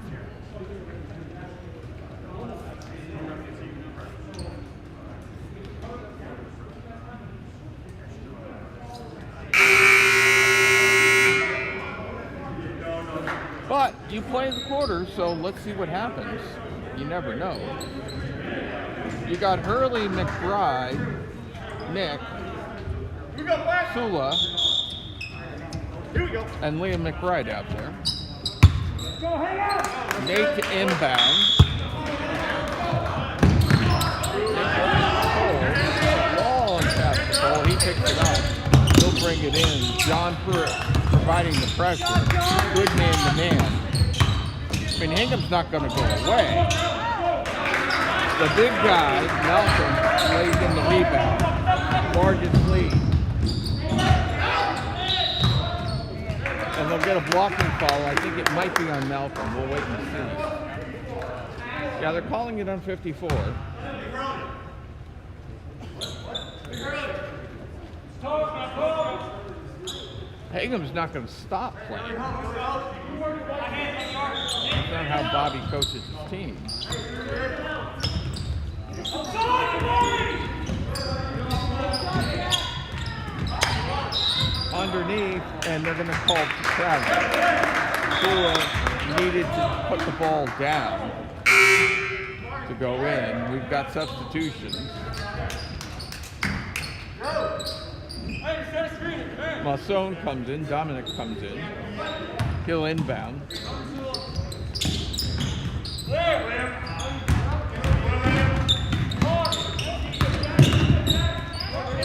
But you play the quarter, so let's see what happens. You never know. You got Hurley, McBride, Nick, Sula, and Liam McBride out there. Nate to inbound. Long pass the ball. He picks it up. He'll bring it in. John Pruitt providing the pressure. Good man to man. I mean, Hingham's not going to go away. The big guy, Malcolm, lays in the rebound. Largest lead. And they'll get a blocking foul. I think it might be on Malcolm. We'll wait and see. Yeah, they're calling it on 54. Hingham's not going to stop playing. That's not how Bobby coaches his team. Underneath, and they're going to call travel. Sula needed to put the ball down to go in. We've got substitutions. Masson comes in, Dominic comes in. He'll inbound.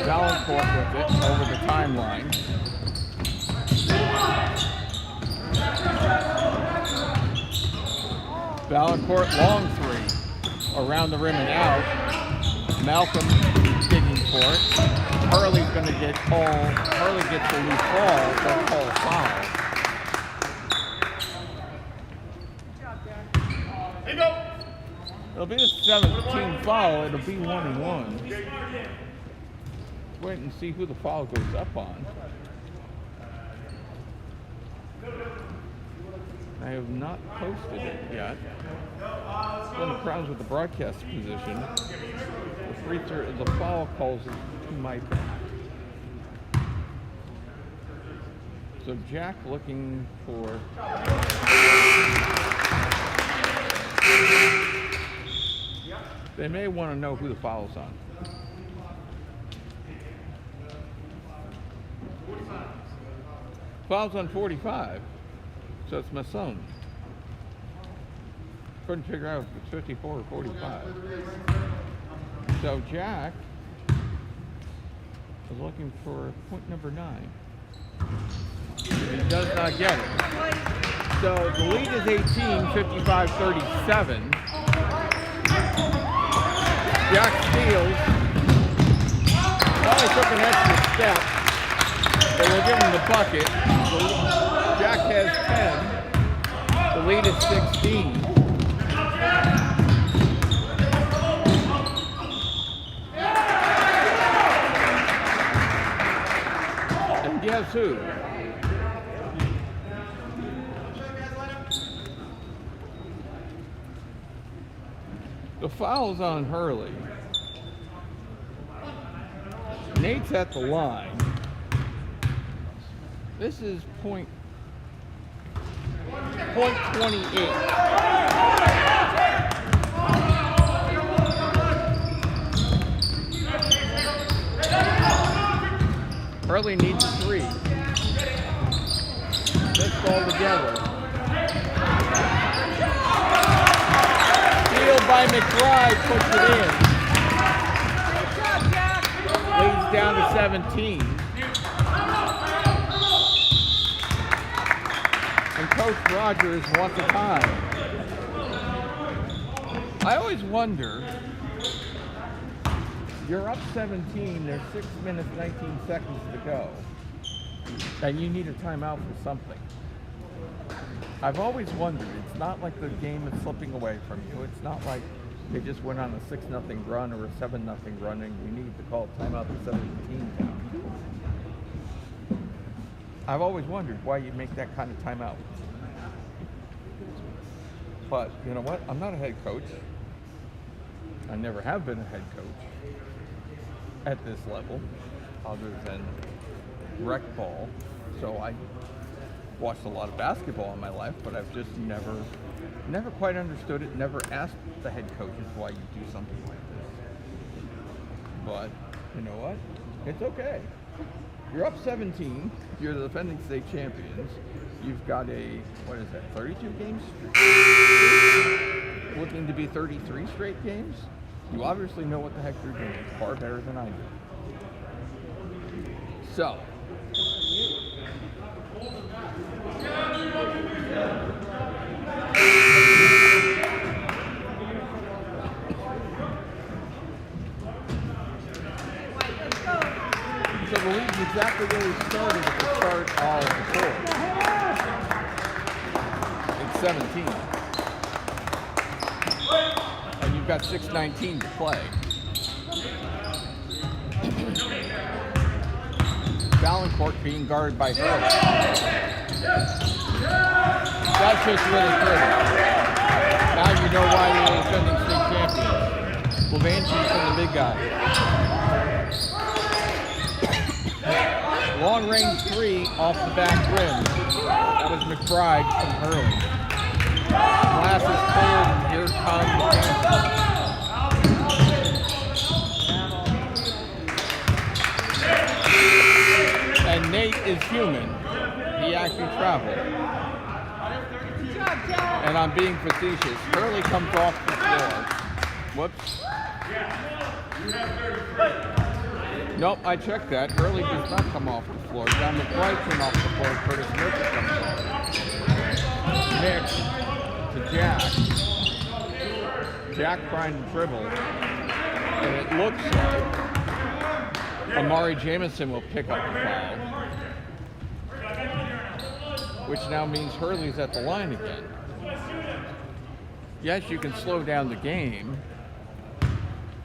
Valancourt with it over the timeline. Valancourt long 3. Around the rim and out. Malcolm digging for it. Hurley's going to get called. Hurley gets a loose ball. They'll call a foul. It'll be the 17th foul. It'll be 1-1. Wait and see who the foul goes up on. I have not posted it yet. One of the problems with the broadcast position, the foul calls is to my back. So Jack looking for. They may want to know who the foul's on. Foul's on 45, so it's Masson. Couldn't figure out if it's 54 or 45. So Jack is looking for point number 9. He does not get it. So the lead is 18, 55-37. Jack steals. Well, he took an extra step. They will give him the bucket. Jack has 10. The lead is 16. And guess who? The foul's on Hurley. Nate's at the line. This is point 28. Hurley needs a 3. Let's go together. Steal by McBride, puts it in. leads down to 17. And Coach Rogers wants a time. I always wonder, you're up 17, there's 6 minutes, 19 seconds to go, and you need a timeout for something. I've always wondered, it's not like the game is slipping away from you. It's not like they just went on a 6-0 run or a 7-0 run and we need to call timeout to 17 down. I've always wondered why you make that kind of timeout. But you know what? I'm not a head coach. I never have been a head coach at this level, other than rec ball. So I watched a lot of basketball in my life, but I've just never quite understood it, never asked the head coaches why you do something like this. But you know what? It's okay. You're up 17, you're the defending state champions. You've got a, 32 games streak? Looking to be 33 straight games? You obviously know what the heck you're doing, far better than I do. So, the league's exactly where we started at the start of the fourth. It's 17. And you've got 6:19 to play. Valancourt being guarded by Hurley. That's just really pretty. Now you know why you're defending state champions. Levanchi's and the big guy. Long range three off the back rim. That was McBride from Hurley. Glass is cleared, and here comes Hanson. And Nate is human. He actually traveled. And I'm being facetious. Hurley comes off the floor. Whoops. Nope, I checked that. Hurley does not come off the floor. John McBride came off the floor. Curtis Murphy comes off. Nick to Jack. Jack trying to dribble. And it looks like Amari Jamison will pick up the foul. Which now means Hurley's at the line again. Yes, you can slow down the game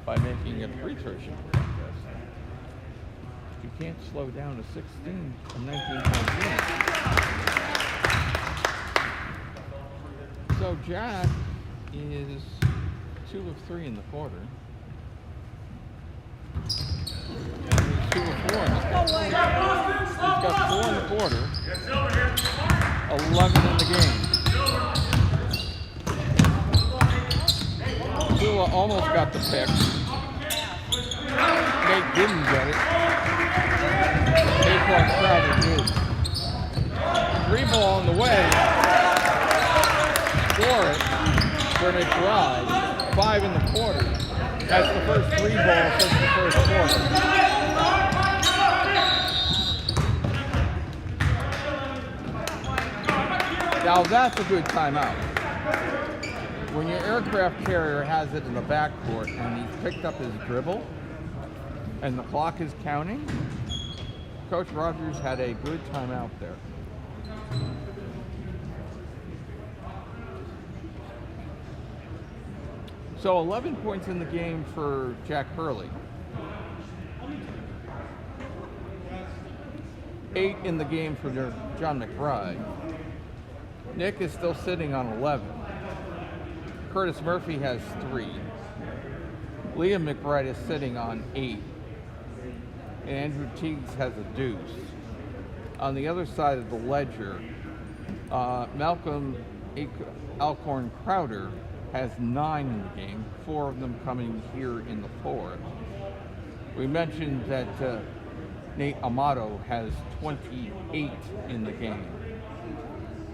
by making a free throw shot. You can't slow down a 16, a 19-point game. So Jack is 2 of 3 in the quarter. He's 2 of 4 in the quarter. He's got 4 in the quarter, 11 in the game. Zula almost got the pick. Nate didn't get it. Nate Crowder did. 3 ball on the way. Score it for McBride. 5 in the quarter. That's the first 3 ball since the first quarter. Now that's a good timeout. When your aircraft carrier has it in the backcourt and he's picked up his dribble and the clock is counting, Coach Rogers had a good timeout there. So 11 points in the game for Jack Hurley. 8 in the game for John McBride. Nick is still sitting on 11. Curtis Murphy has 3. Liam McBride is sitting on 8. And Andrew Teagues has a deuce. On the other side of the ledger, Malcolm Alcorn Crowder has 9 in the game, 4 of them coming here in the fourth. We mentioned that Nate Amato has 28 in the game.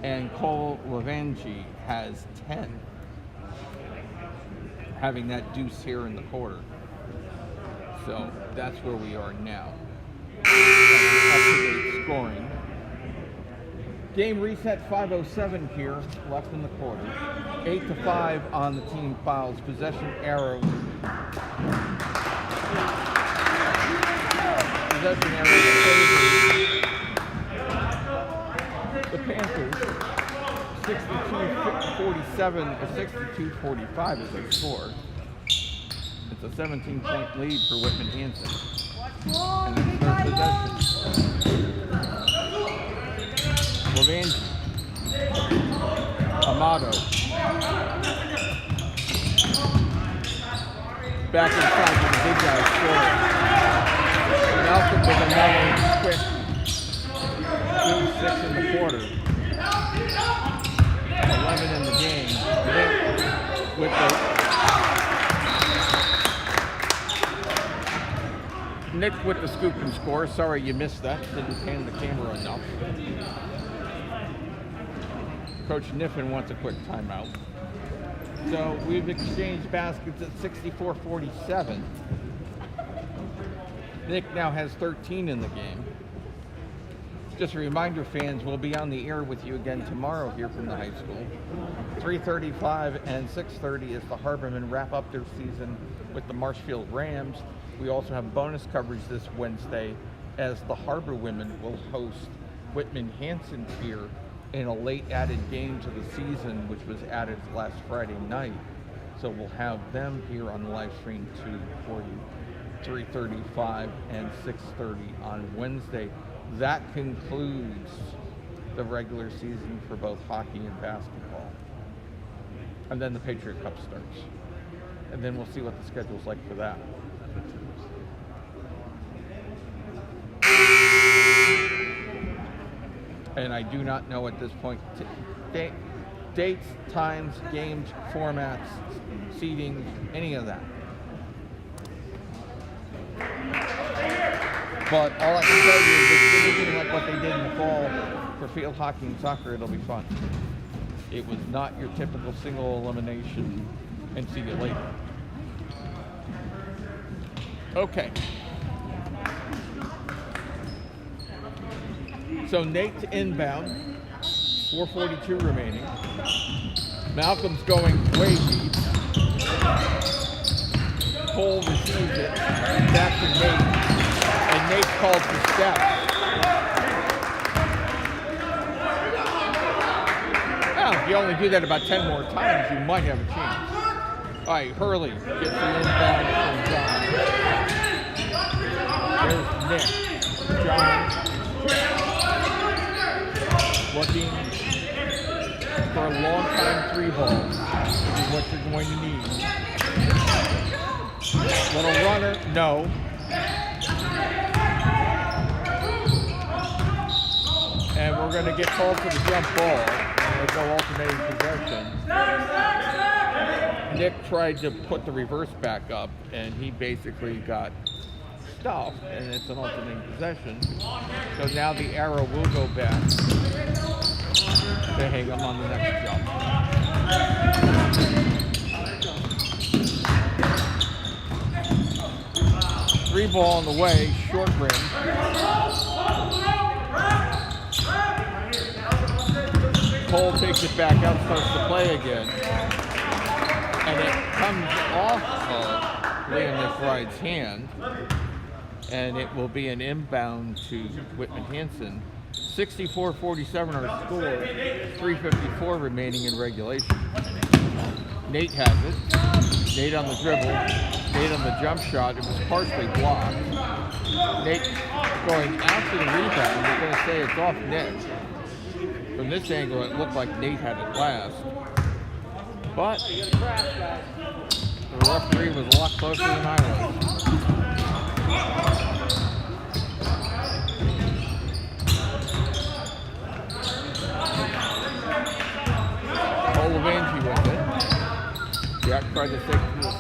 And Cole Levanchi has 10, having that deuce here in the quarter. So that's where we are now. Up-to-date scoring. Game reset 5:07 here, left in the quarter. 8-5 on the team fouls. Possession arrow. Possession arrow favors the Panthers. 62-47 to 62-45 is their score. It's a 17-point lead for Whitman Hanson. And it's their possession. Levangie. Amato. Back inside to the big guy scoring. Malcolm with another quick 6 in the quarter. 11 in the game. With Nick with the scoop and score. Sorry you missed that. Didn't pan the camera enough. Coach Niffen wants a quick timeout. So we've exchanged baskets at 64-47. Nick now has 13 in the game. Just a reminder, fans, we'll be on the air with you again tomorrow here from the high school. 3:35 and 6:30 as the Harbormen wrap up their season with the Marshfield Rams. We also have bonus coverage this Wednesday as the Harbor women will host Whitman Hanson here in a late added game to the season, which was added last Friday night. So we'll have them here on the live stream too for you. 3:35 and 6:30 on Wednesday. That concludes the regular season for both hockey and basketball. And then the Patriot Cup starts. And then we'll see what the schedule's like for that. And I do not know at this point dates, times, games, formats, seeding, any of that. But all I can tell you is it's anything like what they did in the fall for field hockey and soccer, it'll be fun. It was not your typical single elimination and see you later. Okay. So Nate to inbound, 4:42 remaining. Malcolm's going way deep. Cole receives it, back to Nate, and Nate called for steps. Well, if you only do that about 10 more times, you might have a chance. All right, Hurley gets the inbound from John. There's Nick. John looking for a long time 3 ball, which is what you're going to need. Little runner, no. And we're going to get called for the jump ball. We'll go alternating possession. Nick tried to put the reverse back up, and he basically got stuffed, and it's an alternating possession. So now the arrow will go back to Hagum on the next jump. 3 ball on the way, short rim. Cole takes it back out, starts to play again. And it comes off of Liam McBride's hand. And it will be an inbound to Whitman Hanson. 64-47 our score, 3:54 remaining in regulation. Nate has it. Nate on the dribble. Nate on the jump shot. It was partially blocked. Nate going after the rebound. We're going to say it's off Nick. From this angle, it looked like Nate had it last. But the referee was a lot closer than I was. Levangie with it. Jack tried to take the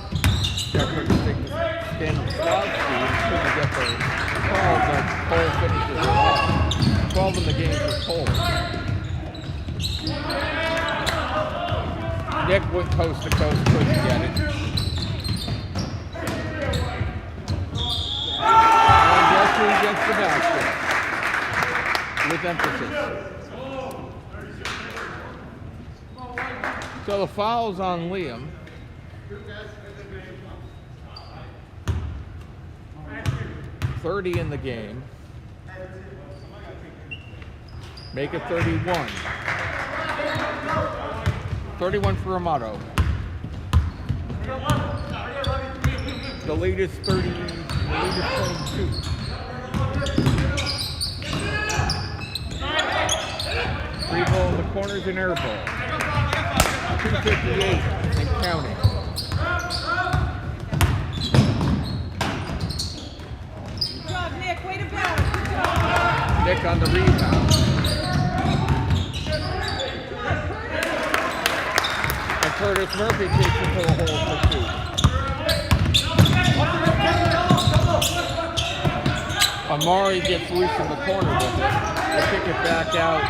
stand on the slide speed, couldn't get the call, but Cole finishes it off. 12 in the game for Cole. Nick went coast to coast, couldn't get it. against the basket. With emphasis. So the foul's on Liam. .30 in the game. Make it 31. 31 for Amato. The lead is 30. The lead is 22. Free ball in the corners and air ball. 2:58 and counting. Good job, Nick. Way to balance. Good job. Nick on the rebound. And Curtis Murphy takes it to the hole for 2. Amari gets loose in the corner with it. They kick it back out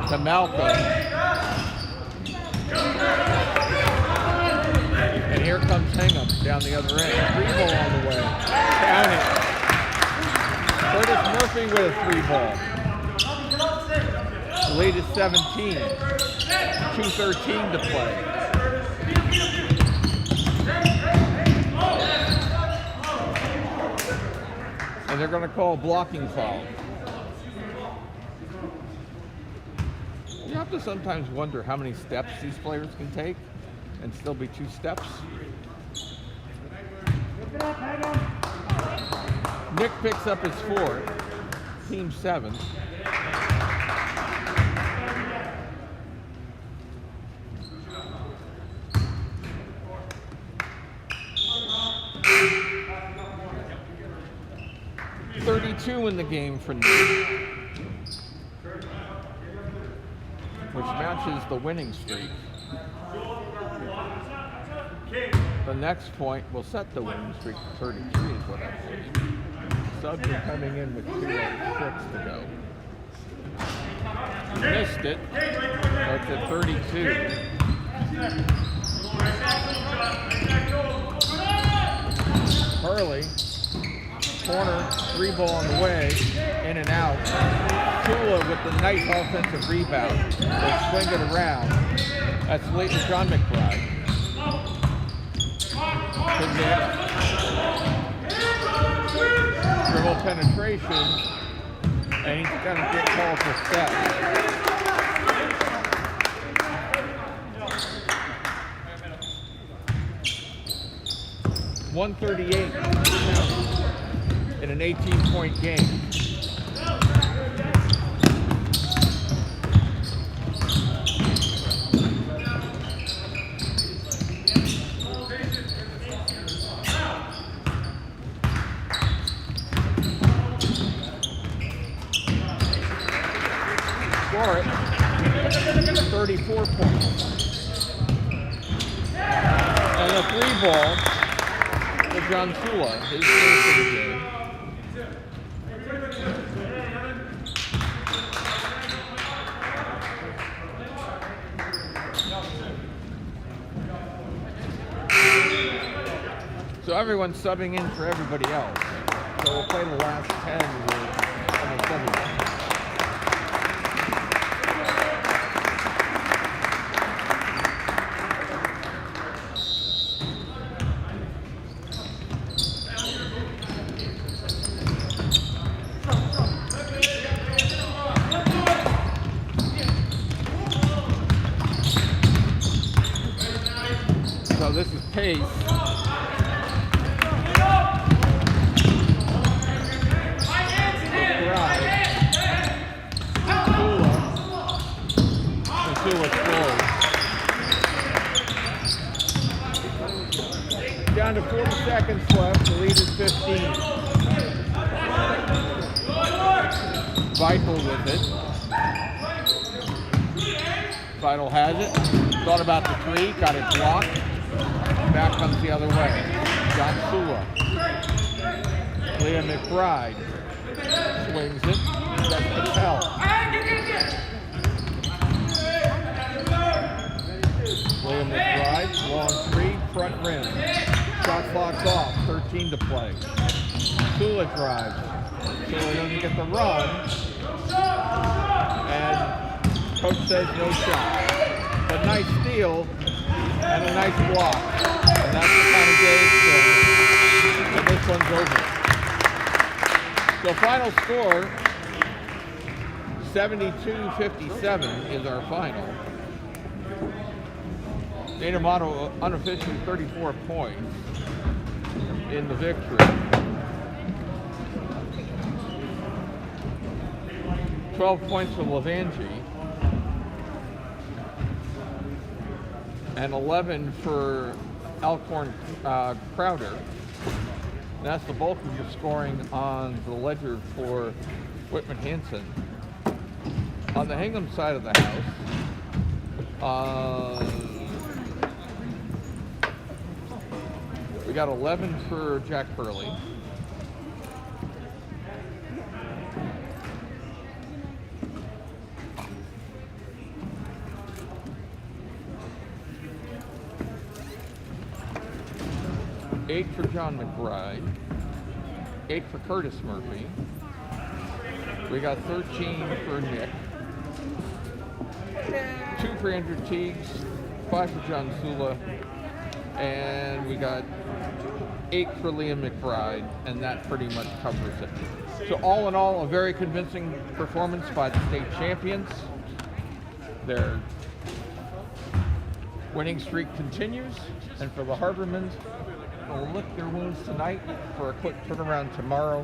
to Malcolm. And here comes Hingham down the other end. 3 ball on the way. Count it. Curtis Murphy with a 3 ball. The lead is 17. 2:13 to play. And they're going to call a blocking foul. You have to sometimes wonder how many steps these players can take and still be 2 steps. Nick picks up his 4th, team 7th. .32 in the game for Nick, which matches the winning streak. The next point will set the winning streak to 33 is what I believe. Subs are coming in with 2:06 to go. Missed it. That's at 32. Hurley. Corner, 3 ball on the way, in and out. Tula with the nice offensive rebound. They swing it around. That's John McBride. To Nick. Dribble penetration, and he's going to get called for steps. .138 in an 18-point game. Score it. 34 points. And a 3 ball for John Tula, his first of the game. So everyone's subbing in for everybody else. So we'll play the last 10 with almost everyone. So this is Pace. Down to 40 seconds left. The lead is 15. Vital with it. Vital has it. Thought about the 3. Got it blocked. Back comes the other way. John Sula. Liam McBride. Swings it. That's Patel. Liam McBride, long 3, front rim. Shot clock's off, 13 to play. Sula drives. Sula doesn't get the run. And coach says no shot. But nice steal and a nice block. And that's the kind of day it's been. And this one's over. So final score, 72-57 is our final. Dana Amato unofficially 34 points in the victory. 12 points for Levangie and 11 for Alcorn Crowder. That's the bulk of the scoring on the ledger for Whitman Hanson. On the Hingham side of the house, we got 11 for Jack Burley. Eight for John McBride, 8 for Curtis Murphy. We got 13 for Nick, 2 for Andrew Teagues, 5 for John Sula, and we got 8 for Liam McBride, and that pretty much covers it. So all in all, a very convincing performance by the state champions. Their winning streak continues, and for the Harbormans, will lick their wounds tonight for a quick turnaround tomorrow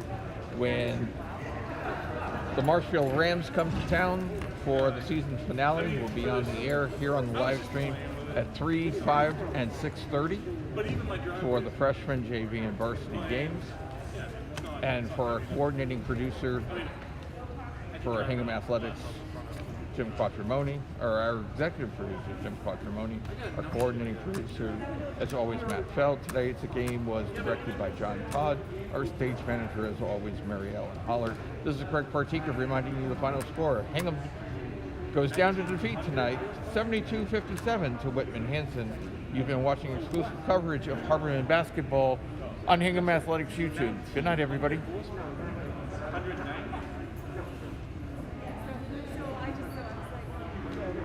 when the Marshfield Rams come to town for the season finale. We'll be on the air here on the live stream at 3, 5, and 6:30 for the freshman, JV, and varsity games. And for our coordinating producer for Hingham Athletics, Jim Quattromoni, or our executive producer, Jim Quattromoni, our coordinating producer, as always, Matt Feld. Today's game was directed by John Todd. Our stage manager, as always, Mary Ellen Holler. This is Greg Partika reminding you the final score. Hingham goes down to defeat tonight, 72-57 to Whitman Hanson. You've been watching exclusive coverage of Harborman basketball on Hingham Athletics YouTube. Good night, everybody.